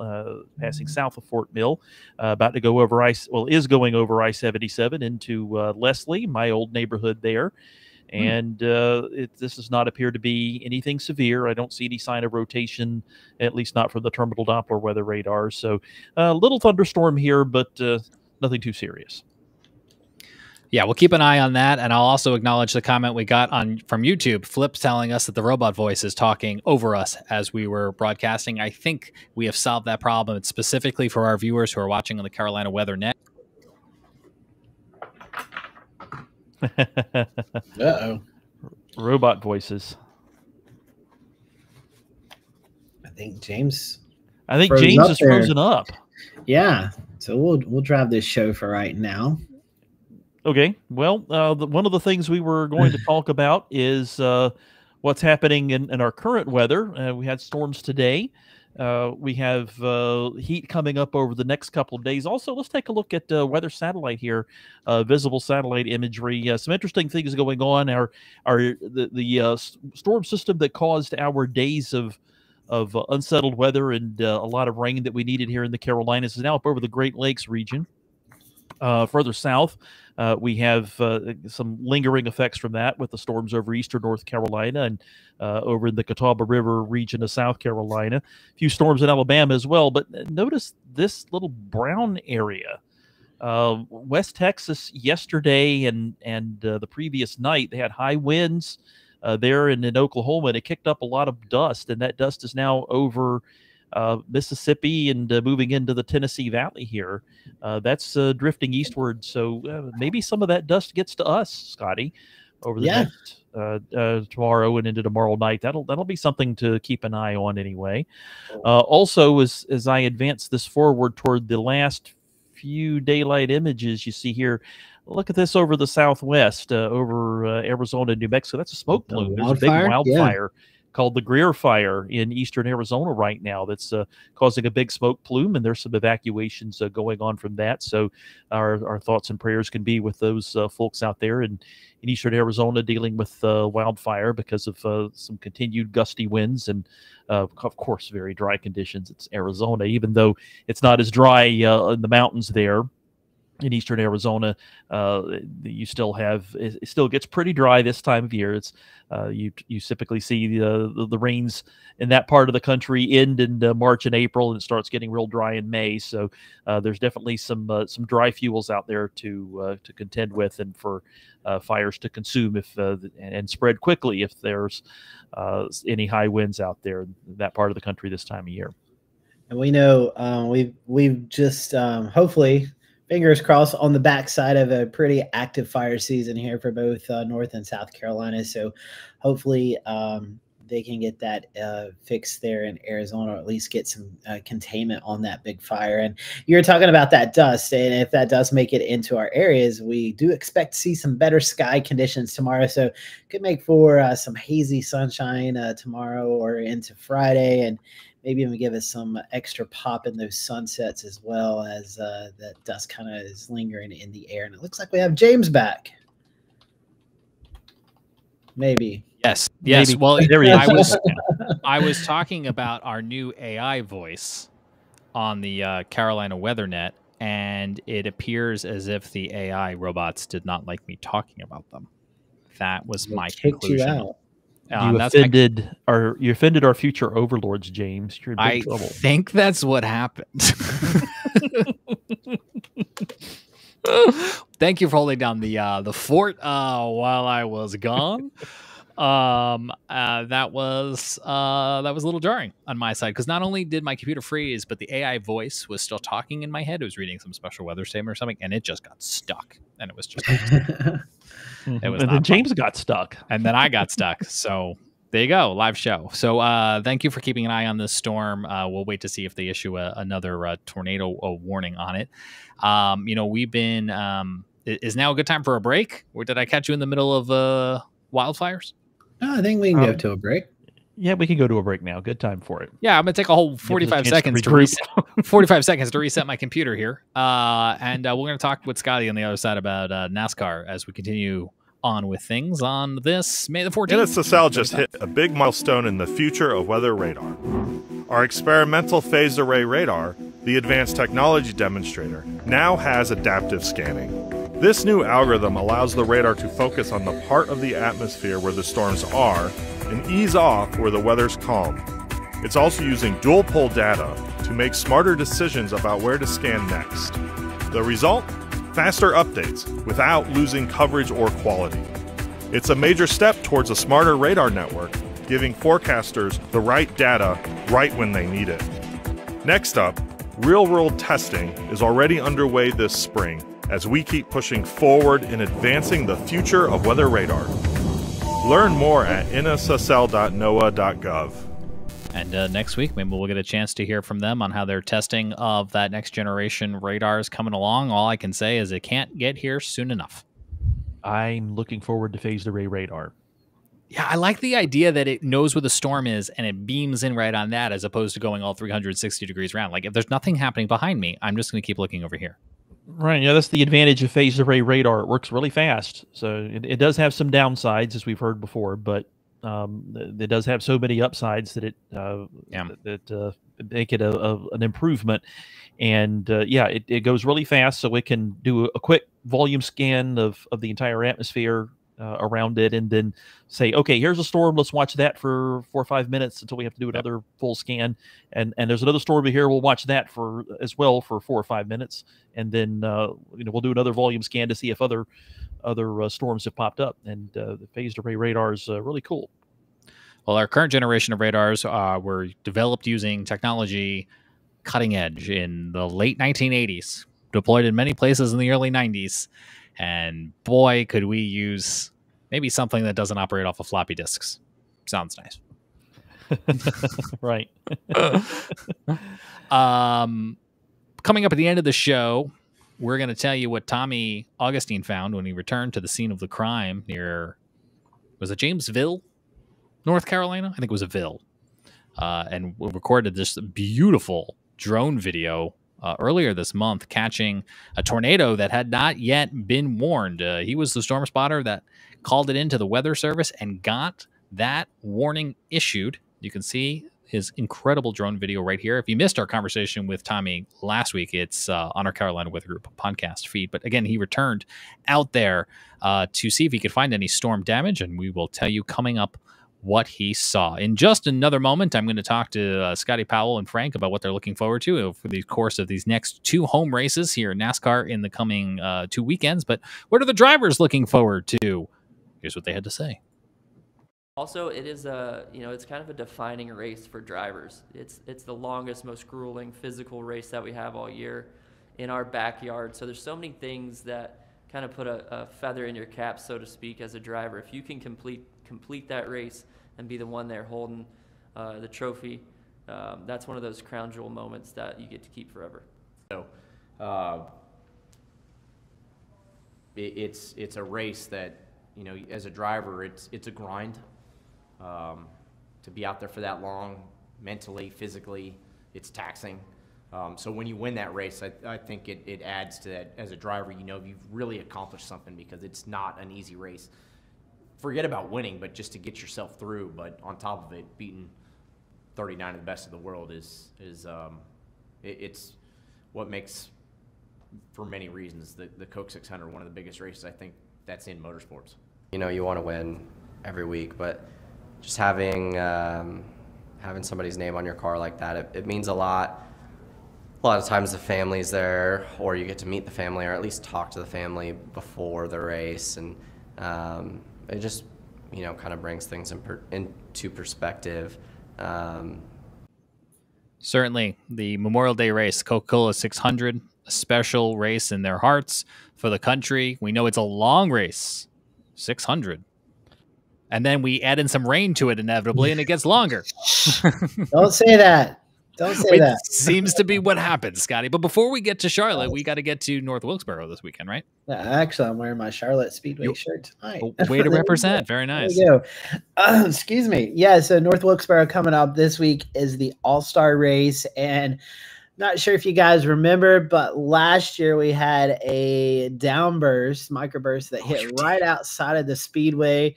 passing south of Fort Mill, about to go over is going over I-77 into Leslie, my old neighborhood there. And this does not appear to be anything severe. I don't see any sign of rotation, at least not from the terminal Doppler weather radar. So a little thunderstorm here, but nothing too serious. Yeah, we'll keep an eye on that. And I'll also acknowledge the comment we got from YouTube. Flip's telling us that the robot voice is talking over us as we were broadcasting. I think we have solved that problem. It's specifically for our viewers who are watching on the Carolina Weather Net. Uh-oh. Robot voices. I think James is frozen up. Yeah. So we'll drive this show for right now. Okay. Well, one of the things we were going to talk about is what's happening in our current weather. We had storms today. We have heat coming up over the next couple of days. Also, let's take a look at weather satellite here, visible satellite imagery. Some interesting things going on. The storm system that caused our days of unsettled weather and a lot of rain that we needed here in the Carolinas is now up over the Great Lakes region. Further south, we have some lingering effects from that with the storms over eastern North Carolina and over in the Catawba River region of South Carolina. A few storms in Alabama as well. But notice this little brown area. West Texas yesterday and the previous night, they had high winds there in Oklahoma, and it kicked up a lot of dust. And that dust is now over Mississippi and moving into the Tennessee Valley here. That's drifting eastward. So maybe some of that dust gets to us, Scotty, over the next tomorrow and into tomorrow night. That'll be something to keep an eye on anyway. Also, as I advance this forward toward the last few daylight images you see here, look at this over the southwest, over Arizona and New Mexico. That's a smoke plume. There's a big wildfire called the Greer Fire in eastern Arizona right now that's causing a big smoke plume, and there's some evacuations going on from that. So our thoughts and prayers can be with those folks out there in eastern Arizona dealing with wildfire because of some continued gusty winds and, of course, very dry conditions. It's Arizona, even though it's not as dry in the mountains there. In eastern Arizona, you still have it still gets pretty dry this time of year. It's you typically see the rains in that part of the country end in March and April, and it starts getting real dry in May. So there's definitely some dry fuels out there to contend with, and for fires to consume and spread quickly if there's any high winds out there in that part of the country this time of year. And we know we've just hopefully, fingers crossed, on the backside of a pretty active fire season here for both North and South Carolina. So hopefully they can get that fixed there in Arizona, or at least get some containment on that big fire. And you're talking about that dust, and if that does make it into our areas, we do expect to see some better sky conditions tomorrow. So could make for some hazy sunshine tomorrow or into Friday, and maybe even give us some extra pop in those sunsets as well, as that dust kind of is lingering in the air. And it looks like we have James back. Maybe. Yes. Maybe. Well, there he is. I was talking about our new AI voice on the Carolina Weather Net, and it appears as if the AI robots did not like me talking about them. That was my conclusion. You out. You offended our future overlords, James. You're in big trouble. I think that's what happened. Thank you for holding down the fort while I was gone. That was a little jarring on my side because not only did my computer freeze, but the AI voice was still talking in my head. It was reading some special weather statement or something, and it just got stuck. And it was just it was and then James got stuck. And then I got stuck. So there you go, live show. So thank you for keeping an eye on this storm. We'll wait to see if they issue another tornado warning on it. We've been is now a good time for a break? Or did I catch you in the middle of wildfires? No, I think we can go to a break. Yeah, we can go to a break now. Good time for it. Yeah, I'm gonna take a whole 45 seconds to reset. 45 seconds to reset my computer here, and we're gonna talk with Scotty on the other side about NASCAR as we continue on with things on this May the 14th. Enhanced Fujita just hit a big milestone in the future of weather radar. Our experimental phased array radar, the advanced technology demonstrator, now has adaptive scanning. This new algorithm allows the radar to focus on the part of the atmosphere where the storms are and ease off where the weather's calm. It's also using dual pol data to make smarter decisions about where to scan next. The result? Faster updates without losing coverage or quality. It's a major step towards a smarter radar network, giving forecasters the right data right when they need it. Next up, real-world testing is already underway this spring as we keep pushing forward in advancing the future of weather radar. Learn more at nssl.noaa.gov. And next week, maybe we'll get a chance to hear from them on how their testing of that next generation radar is coming along. All I can say is it can't get here soon enough. I'm looking forward to phased array radar. Yeah, I like the idea that it knows where the storm is and it beams in right on that as opposed to going all 360 degrees around. Like if there's nothing happening behind me, I'm just going to keep looking over here. Right. Yeah, that's the advantage of phased array radar. It works really fast. So it does have some downsides, as we've heard before, but it does have so many upsides that make it an improvement. And it goes really fast, so it can do a quick volume scan of the entire atmosphere around it, and then say, okay, here's a storm. Let's watch that for 4 or 5 minutes until we have to do another full scan. And there's another storm over here. We'll watch that as well for 4 or 5 minutes, and then we'll do another volume scan to see if other storms have popped up. And the phased array radar is really cool. Well, our current generation of radars were developed using technology cutting edge in the late 1980s, deployed in many places in the early 90s. And boy, could we use maybe something that doesn't operate off of floppy disks. Sounds nice. Right. Coming up at the end of the show, we're going to tell you what Tommy Augustine found when he returned to the scene of the crime near, was it Jamesville, North Carolina? I think it was a Ville. And we recorded this beautiful drone video earlier this month, catching a tornado that had not yet been warned. He was the storm spotter that called it into the Weather Service and got that warning issued. You can see his incredible drone video right here. If you missed our conversation with Tommy last week, it's on our Carolina Weather Group podcast feed. But again, he returned out there to see if he could find any storm damage, and we will tell you coming up what he saw. In just another moment, I'm going to talk to Scotty Powell and Frank about what they're looking forward to for the course of these next 2 home races here in NASCAR in the coming 2 weekends. But what are the drivers looking forward to? Here's what they had to say. Also, it is it's kind of a defining race for drivers. It's the longest, most grueling physical race that we have all year in our backyard. So there's so many things that kind of put a feather in your cap, so to speak, as a driver. If you can complete that race and be the one there holding the trophy, that's one of those crown jewel moments that you get to keep forever. So it's a race that, as a driver, it's a grind. To be out there for that long, mentally, physically, it's taxing. So when you win that race, I think it adds to that. As a driver, you've really accomplished something, because it's not an easy race. Forget about winning, but just to get yourself through. But on top of it, beating 39 of the best of the world is it's what makes, for many reasons, the Coke 600 one of the biggest races I think that's in motorsports. You want to win every week, but just having somebody's name on your car like that, it means a lot. A lot of times the family's there, or you get to meet the family, or at least talk to the family before the race, and it just you know, kind of brings things into perspective. Certainly, the Memorial Day race, Coca-Cola 600, a special race in their hearts for the country. We know it's a long race, 600. And then we add in some rain to it inevitably, and it gets longer. Don't say that. Don't say that. Seems to be what happens, Scotty. But before we get to Charlotte, we got to get to North Wilkesboro this weekend, right? Yeah, actually, I'm wearing my Charlotte Speedway shirt tonight. Way to represent. Very nice. There you go. Excuse me. Yeah, so North Wilkesboro coming up this week is the All-Star Race. And not sure if you guys remember, but last year we had a downburst, microburst that hit right outside of the Speedway.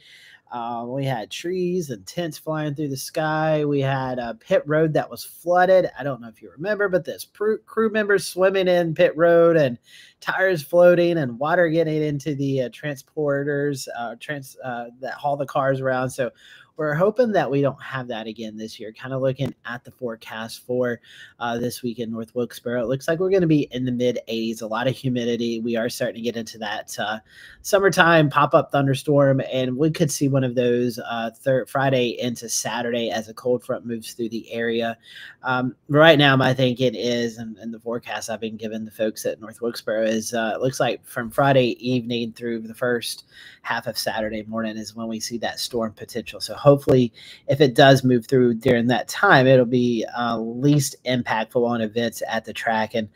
We had trees and tents flying through the sky. We had a pit road that was flooded. I don't know if you remember, but there's crew members swimming in pit road and tires floating and water getting into the transporters that haul the cars around. So we're hoping that we don't have that again this year. Kind of looking at the forecast for this week in North Wilkesboro. It looks like we're going to be in the mid-80s, a lot of humidity. We are starting to get into that summertime pop-up thunderstorm, and we could see one of those Friday into Saturday as a cold front moves through the area. Right now, my thinking is, and the forecast I've been given the folks at North Wilkesboro is, it looks like from Friday evening through the first half of Saturday morning is when we see that storm potential. So hopefully, if it does move through during that time, it'll be least impactful on events at the track. And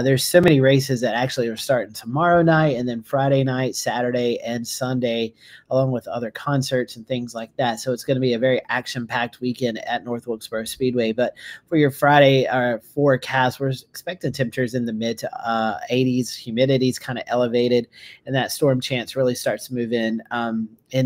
there's so many races that actually are starting tomorrow night, and then Friday night, Saturday, and Sunday, along with other concerts and things like that. So it's going to be a very action-packed weekend at North Wilkesboro Speedway. But for your Friday forecast, we're expecting temperatures in the mid to 80s. Humidity's kind of elevated, and that storm chance really starts to move in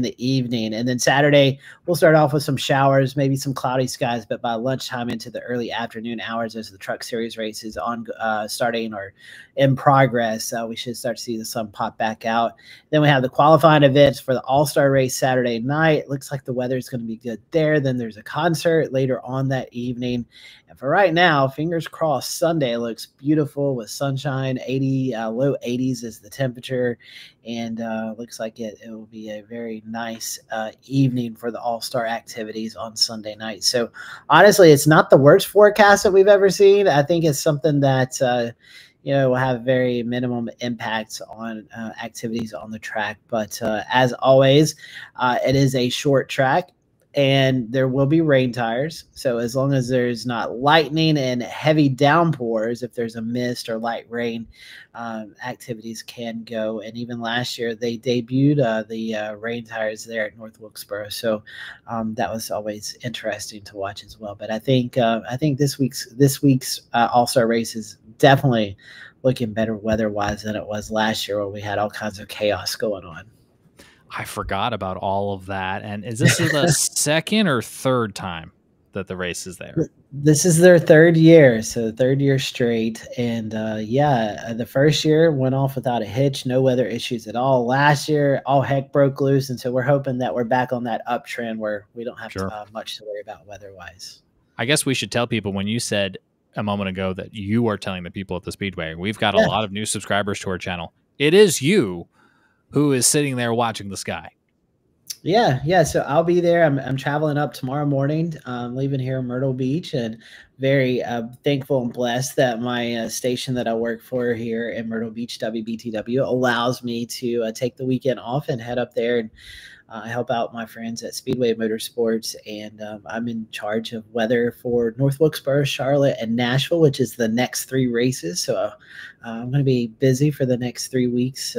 the evening. And then Saturday, we'll start off with some showers, maybe some cloudy skies, but by lunchtime into the early afternoon hours as the Truck Series race is on starting or in progress, we should start to see the sun pop back out. Then we have the qualifying events for the All-Star race Saturday night. Looks like the weather is going to be good there. Then there's a concert later on that evening. And for right now, fingers crossed, Sunday looks beautiful with sunshine. 80, low 80s is the temperature. And looks like it will be a very nice evening for the All-Star activities on Sunday night. So honestly, it's not the worst forecast that we've ever seen. I think it's something that will have very minimum impacts on activities on the track. But as always, it is a short track, and there will be rain tires. So as long as there's not lightning and heavy downpours, if there's a mist or light rain, activities can go. And even last year they debuted the rain tires there at North Wilkesboro. So that was always interesting to watch as well. But I think this week's All-Star race is definitely looking better weather-wise than it was last year, where we had all kinds of chaos going on. I forgot about all of that. And is this the second or third time that the race is there? This is their third year, so third year straight. And the first year went off without a hitch, no weather issues at all. Last year, all heck broke loose, and so we're hoping that we're back on that uptrend where we don't have much to worry about weather-wise. I guess we should tell people, when you said a moment ago that you are telling the people at the Speedway, we've got a lot of new subscribers to our channel. It is you who is sitting there watching the sky. Yeah. So I'll be there. I'm traveling up tomorrow morning. I'm leaving here in Myrtle Beach, and very thankful and blessed that my station that I work for here in Myrtle Beach, WBTW, allows me to take the weekend off and head up there and help out my friends at Speedway Motorsports. And I'm in charge of weather for North Wilkesboro, Charlotte, and Nashville, which is the next 3 races. So I'm going to be busy for the next 3 weeks,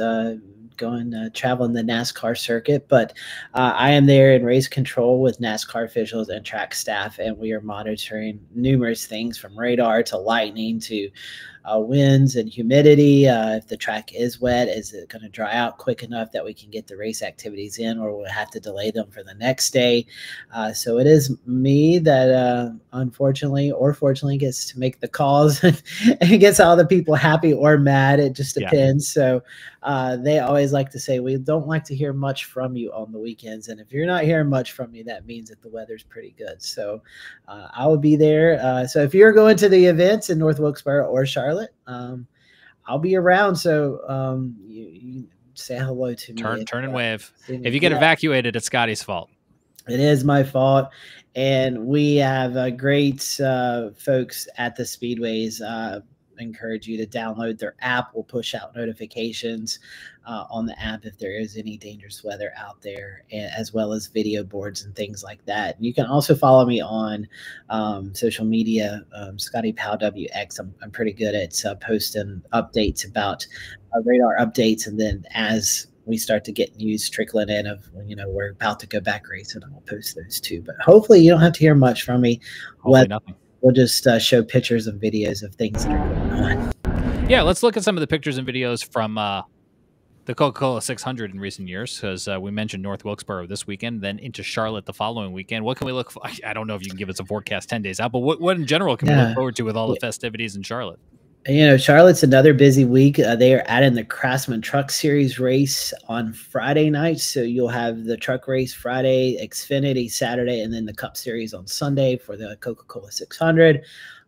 traveling the NASCAR circuit. But I am there in race control with NASCAR officials and track staff, and we are monitoring numerous things from radar to lightning to winds and humidity. If the track is wet, is it going to dry out quick enough that we can get the race activities in, or we'll have to delay them for the next day? So it is me that unfortunately or fortunately gets to make the calls and gets all the people happy or mad. It just depends. So they always like to say, we don't like to hear much from you on the weekends. And if you're not hearing much from me, that means that the weather's pretty good. So I will be there. So if you're going to the events in North Wilkesboro or Charlotte, I'll be around. So say hello to me. Turn and wave. See me. If you get Yeah. evacuated, it's Scotty's fault. It is my fault. And we have great folks at the speedways. Encourage you to download their app. We'll push out notifications on the app if there is any dangerous weather out there, as well as video boards and things like that. You can also follow me on social media, Scotty Powell WX. I'm pretty good at posting updates about radar updates, and then as we start to get news trickling in of, we're about to go back racing, I'll post those too. But hopefully you don't have to hear much from me. Hopefully nothing. We'll just show pictures and videos of things that are going on. Yeah, let's look at some of the pictures and videos from the Coca-Cola 600 in recent years, because we mentioned North Wilkesboro this weekend, then into Charlotte the following weekend. What can we look for? I don't know if you can give us a forecast 10 days out, but what in general can we look forward to with all the festivities in Charlotte? Charlotte's another busy week. They are adding the Craftsman Truck Series race on Friday night. So you'll have the truck race Friday, Xfinity Saturday, and then the Cup Series on Sunday for the Coca-Cola 600.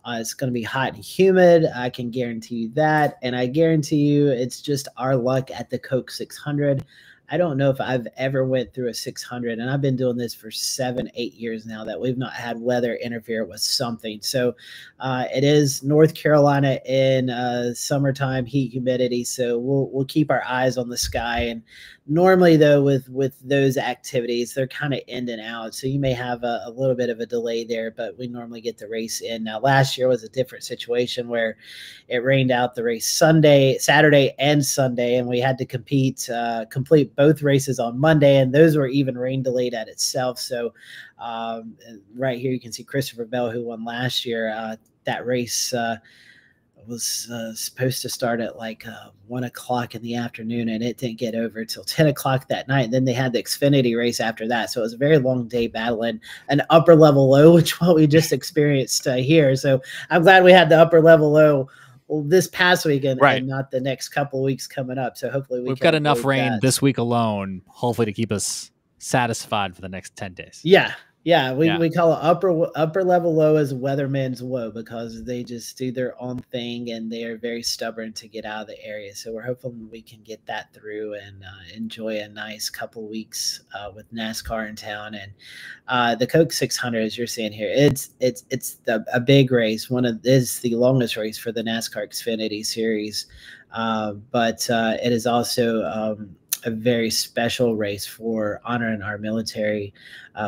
It's going to be hot and humid. I can guarantee you that. And I guarantee you it's just our luck at the Coke 600. I don't know if I've ever went through a 600, and I've been doing this for 7-8 years now, that we've not had weather interfere with something. So it is North Carolina in summertime, heat, humidity. So we'll keep our eyes on the sky. And normally, though, with those activities, they're kind of in and out. So you may have a little bit of a delay there, but we normally get the race in. Now, last year was a different situation where it rained out the race Saturday and Sunday, and we had to complete both races on Monday, and those were even rain delayed at itself. So right here you can see Christopher Bell, who won last year. That race was supposed to start at like 1 o'clock in the afternoon, and it didn't get over till 10 o'clock that night. And then they had the Xfinity race after that. So it was a very long day battling an upper level low, which what we just experienced here. So I'm glad we had the upper level low this past weekend, right, and not the next couple of weeks coming up. So hopefully we've got enough rain this week alone, hopefully, to keep us satisfied for the next 10 days. Yeah, we call it upper level low as weatherman's woe, because they just do their own thing and they are very stubborn to get out of the area. So we're hoping we can get that through and enjoy a nice couple weeks with NASCAR in town. And the Coke 600, as you're seeing here, it's a big race. Is the longest race for the NASCAR Xfinity Series, but it is also a very special race for honoring our military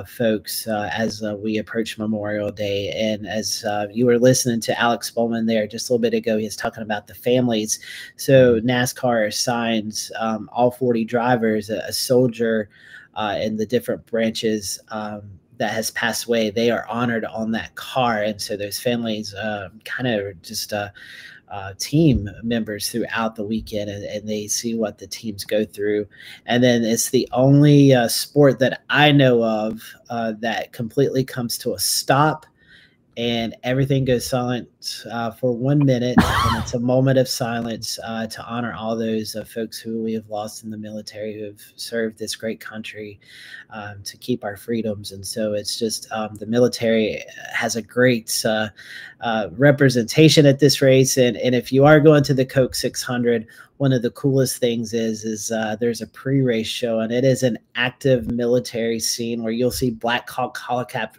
folks as we approach Memorial Day. And as you were listening to Alex Bowman there just a little bit ago, he was talking about the families. So NASCAR assigns all 40 drivers a soldier in the different branches that has passed away. They are honored on that car. And so those families kind of just team members throughout the weekend, and they see what the teams go through. And then it's the only sport that I know of that completely comes to a stop and everything goes silent for 1 minute. And it's a moment of silence to honor all those folks who we have lost in the military, who have served this great country to keep our freedoms. And so it's just the military has a great representation at this race. And if you are going to the Coke 600, one of the coolest things is there's a pre-race show, and it is an active military scene where you'll see Black Hawk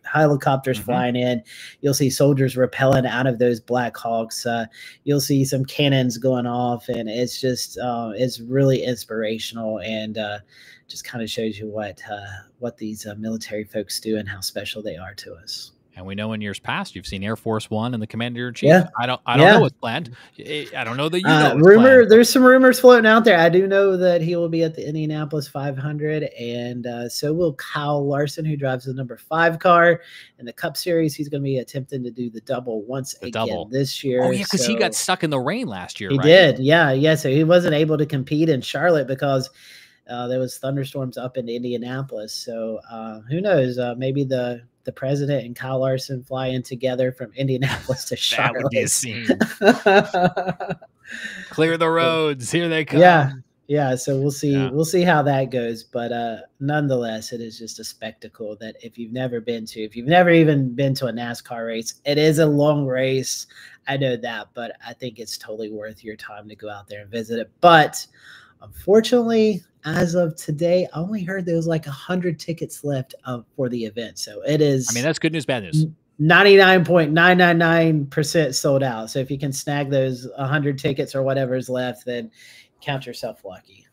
helicopters flying in. You'll see soldiers rappelling out of those Black Hawks. You'll see some cannons going off, and it's just it's really inspirational, and just kind of shows you what these military folks do and how special they are to us. And we know in years past, you've seen Air Force One and the Commander-in-Chief. Yeah. I don't know what's planned. I don't know that you know what's planned. There's some rumors floating out there. I do know that he will be at the Indianapolis 500, and so will Kyle Larson, who drives the number 5 car in the Cup Series. He's going to be attempting to do the double once again this year. Oh yeah, because he got stuck in the rain last year. He did. Yeah. So he wasn't able to compete in Charlotte because there was thunderstorms up in Indianapolis. So who knows? Maybe the president and Kyle Larson fly in together from Indianapolis to Charlotte. That would be a scene. Clear the roads. Here they come. Yeah. So we'll see. Yeah. We'll see how that goes. But nonetheless, it is just a spectacle that if you've never even been to a NASCAR race, it is a long race. I know that, but I think it's totally worth your time to go out there and visit it. But Unfortunately, as of today, I only heard there was like 100 tickets left for the event. So it is. I mean, that's good news, bad news. 99.999% sold out. So if you can snag those 100 tickets or whatever is left, then count yourself lucky.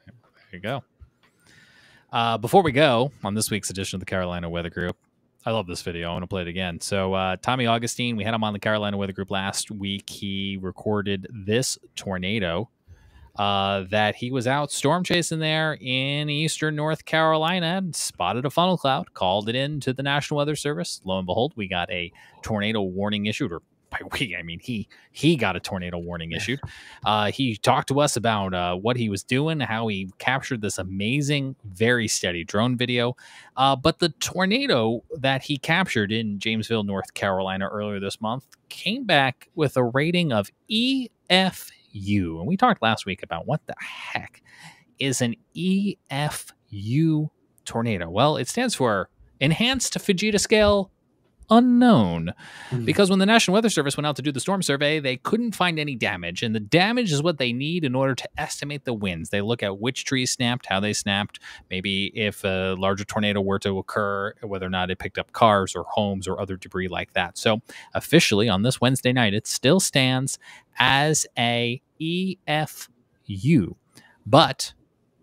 There you go. Before we go on this week's edition of the Carolina Weather Group, I love this video. I want to play it again. So Tommy Augustine, we had him on the Carolina Weather Group last week. He recorded this tornado that he was out storm chasing there in eastern North Carolina and spotted a funnel cloud, called it in to the National Weather Service. Lo and behold, we got a tornado warning issued, or by we, I mean he got a tornado warning issued. He talked to us about what he was doing, how he captured this amazing, very steady drone video. But the tornado that he captured in Jamesville, North Carolina earlier this month came back with a rating of EF. And we talked last week about what the heck is an EFU tornado. Well, it stands for Enhanced Fujita Scale Unknown, because when the National Weather Service went out to do the storm survey, they couldn't find any damage, and the damage is what they need in order to estimate the winds. They look at which trees snapped, how they snapped, maybe if a larger tornado were to occur, whether or not it picked up cars or homes or other debris like that. So officially on this Wednesday night, it still stands as a EFU. But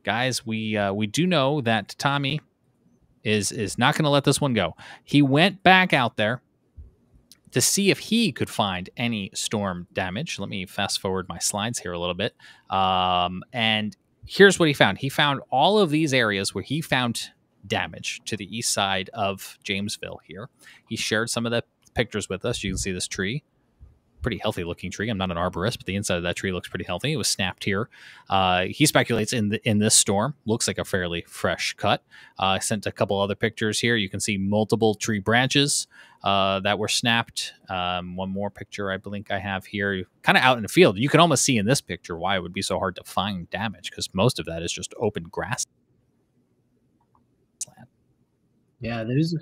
guys, we do know that Tommy is not going to let this one go. He went back out there to see if he could find any storm damage. Let me fast forward my slides here a little bit. And here's what he found. He found all of these areas where he found damage to the east side of Jamesville here. He shared some of the pictures with us. You can see this tree. Pretty healthy looking tree. I'm not an arborist, but the inside of that tree looks pretty healthy. It was snapped here. He speculates in this storm looks like a fairly fresh cut. I sent a couple other pictures here. You can see multiple tree branches that were snapped. One more picture I think I have here, kind of out in the field. You can almost see in this picture why it would be so hard to find damage, because most of that is just open grass. Yeah, there's.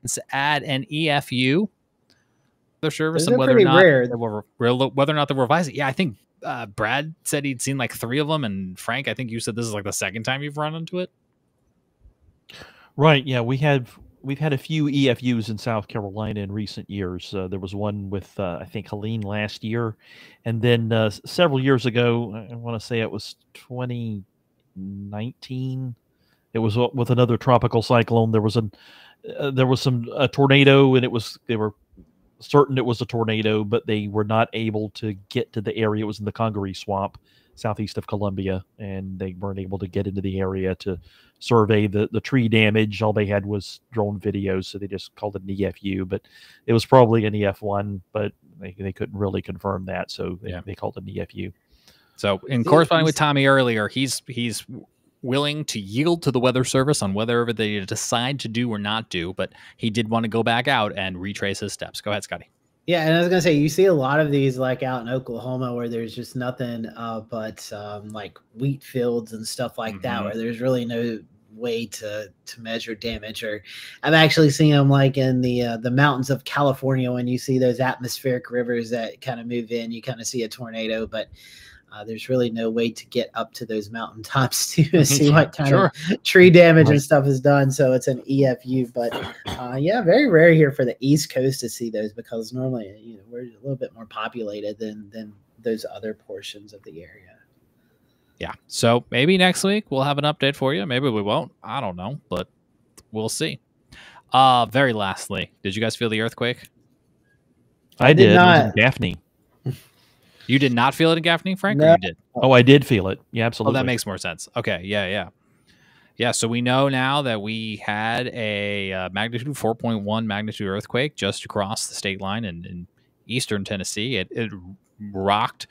Let's add an EFU. Their service, Those and are whether or pretty not rare. whether or not they revise it. Yeah, I think Brad said he'd seen like 3 of them, and Frank, I think you said this is like the second time you've run into it. Right. Yeah, we've had a few EFUs in South Carolina in recent years. There was one with I think Helene last year, and then several years ago, I want to say it was 2019. It was with another tropical cyclone. There was a tornado, and they were certain it was a tornado, but they were not able to get to the area. It was in the Congaree Swamp, southeast of Columbia, and they weren't able to get into the area to survey the tree damage. All they had was drone videos, so they just called it an EFU, but it was probably an EF1, but they couldn't really confirm that, so they called it an EFU. So in corresponding with Tommy earlier, he's willing to yield to the Weather Service on whatever they decide to do or not do, but he did want to go back out and retrace his steps. Go ahead, Scotty. Yeah, and I was gonna say, you see a lot of these like out in Oklahoma where there's just nothing but like wheat fields and stuff like that, where there's really no way to measure damage. Or I've actually seen them like in the mountains of California, when you see those atmospheric rivers that kind of move in, you kind of see a tornado, but there's really no way to get up to those mountaintops to see what kind of tree damage and stuff is done. So it's an EFU, but yeah, very rare here for the East Coast to see those, because normally we're a little bit more populated than those other portions of the area. Yeah, so maybe next week we'll have an update for you. Maybe we won't. I don't know, but we'll see. Very lastly, did you guys feel the earthquake? I did. Not. It was in Gaffney. You did not feel it in Gaffney, Frank? No. Or you did? Oh, I did feel it. Yeah, absolutely. Oh, that makes more sense. Okay, yeah. So we know now that we had a magnitude 4.1 magnitude earthquake just across the state line in eastern Tennessee. It rocked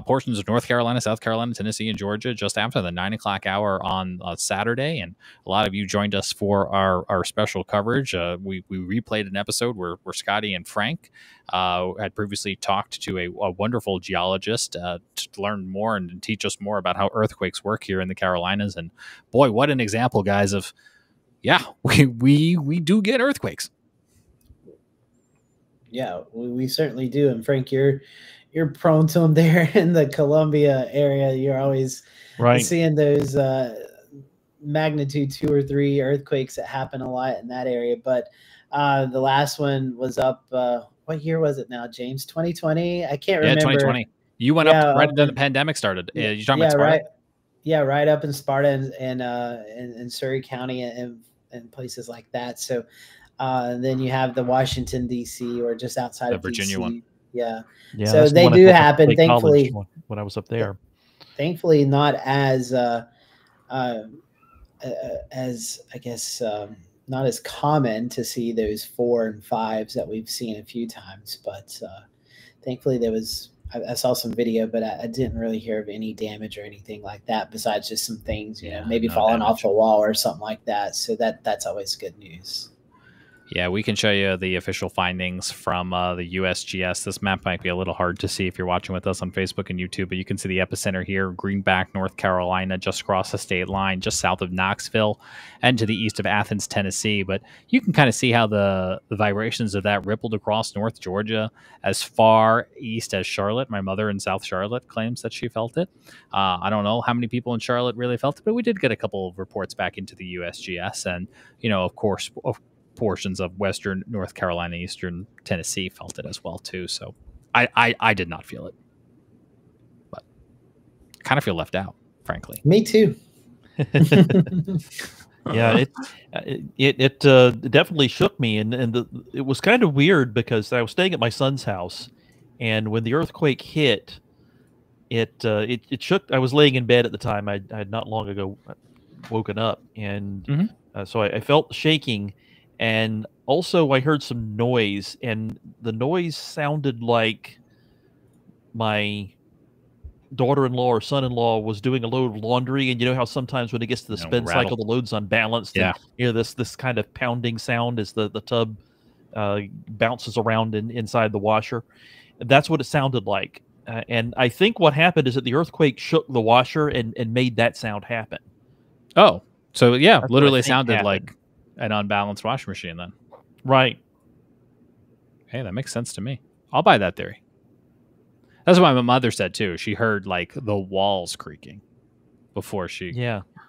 portions of North Carolina, South Carolina, Tennessee, and Georgia just after the 9 o'clock hour on Saturday. And a lot of you joined us for our special coverage. We replayed an episode where Scotty and Frank had previously talked to a wonderful geologist to learn more and teach us more about how earthquakes work here in the Carolinas. And boy, what an example, guys, of, yeah, we do get earthquakes. Yeah, we certainly do. And Frank, you're prone to them there in the Columbia area. You're always Right. seeing those magnitude 2 or 3 earthquakes that happen a lot in that area. But the last one was up. What year was it now, James? 2020? I can't remember. 2020. You went up right when the pandemic started. You talking about Sparta? Right. Yeah, right up in Sparta and in Surrey County and places like that. So then you have the Washington D.C. or just outside of Virginia DC. one. Yeah. Yeah. So they do happen. Thankfully, when I was up there. Thankfully, not as I guess not as common to see those 4 and 5s that we've seen a few times. But thankfully, there was. I saw some video, but I didn't really hear of any damage or anything like that, besides just some things, maybe falling off the wall or something like that. So that's always good news. Yeah, we can show you the official findings from the USGS. This map might be a little hard to see if you're watching with us on Facebook and YouTube, but you can see the epicenter here, Greenback, North Carolina, just across the state line, just south of Knoxville, and to the east of Athens, Tennessee. But you can kind of see how the vibrations of that rippled across North Georgia as far east as Charlotte. My mother in South Charlotte claims that she felt it. I don't know how many people in Charlotte really felt it, but we did get a couple of reports back into the USGS. And, of course, portions of western North Carolina, eastern Tennessee felt it as well too. So I did not feel it, but I kind of feel left out, frankly. Me too. Yeah, it definitely shook me, and it was kind of weird because I was staying at my son's house, and when the earthquake hit, it shook. I was laying in bed at the time. I had not long ago woken up, and so I felt shaking. And also I heard some noise, and the noise sounded like my daughter-in-law or son-in-law was doing a load of laundry. And you know how sometimes when it gets to the spin cycle, the load's unbalanced. Yeah. And, this kind of pounding sound as the tub bounces around inside the washer. That's what it sounded like. And I think what happened is that the earthquake shook the washer and made that sound happen. Oh, so yeah, That's literally sounded like an unbalanced washing machine then. Right. Hey, that makes sense to me. I'll buy that theory. That's what my mother said too. She heard like the walls creaking before she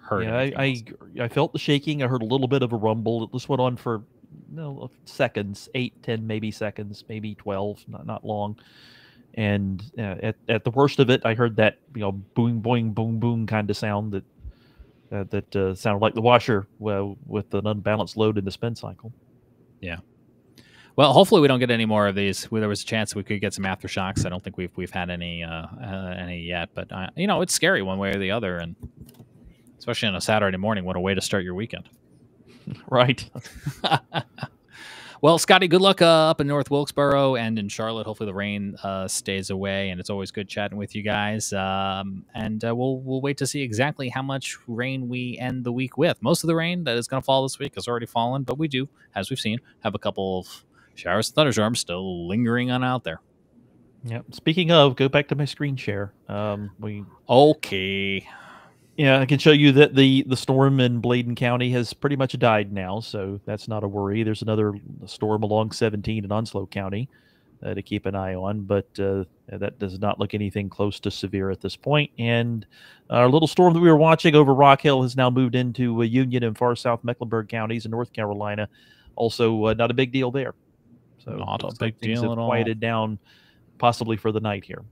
heard it. I felt the shaking. I heard a little bit of a rumble. This went on for seconds, 8, 10 maybe seconds, maybe 12, not long. And at the worst of it, I heard that boom, boing, boom, boom kind of sound that sounded like the washer with an unbalanced load in the spin cycle. Yeah. Well, hopefully we don't get any more of these. There was a chance we could get some aftershocks. I don't think we've had any yet, but it's scary one way or the other, and especially on a Saturday morning. What a way to start your weekend. Right. Well, Scotty, good luck up in North Wilkesboro and in Charlotte. Hopefully the rain stays away, and it's always good chatting with you guys. And we'll wait to see exactly how much rain we end the week with. Most of the rain that is going to fall this week has already fallen, but we do, as we've seen, have a couple of showers and thunderstorms still lingering on out there. Yeah. Speaking of, go back to my screen share. Okay. Yeah, I can show you that the storm in Bladen County has pretty much died now, so that's not a worry. There's another storm along 17 in Onslow County to keep an eye on, but that does not look anything close to severe at this point. And our little storm that we were watching over Rock Hill has now moved into Union and far south Mecklenburg counties in North Carolina. Also, not a big deal there. So not a big deal at all. Quieted down, possibly for the night here.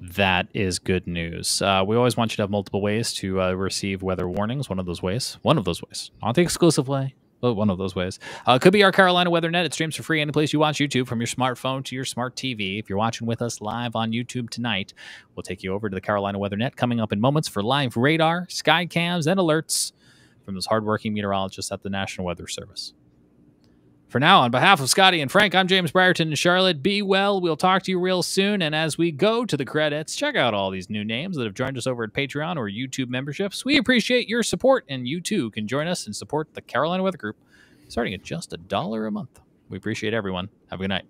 That is good news. We always want you to have multiple ways to receive weather warnings. One of those ways, not the exclusive way, but one of those ways. Could be our Carolina Weather Net. It streams for free any place you watch YouTube, from your smartphone to your smart TV. If you're watching with us live on YouTube tonight, we'll take you over to the Carolina Weather Net coming up in moments for live radar, sky cams, and alerts from those hardworking meteorologists at the National Weather Service. For now, on behalf of Scotty and Frank, I'm James Brierton in Charlotte. Be well. We'll talk to you real soon. And as we go to the credits, check out all these new names that have joined us over at Patreon or YouTube memberships. We appreciate your support, and you too can join us and support the Carolina Weather Group starting at just $1 a month. We appreciate everyone. Have a good night.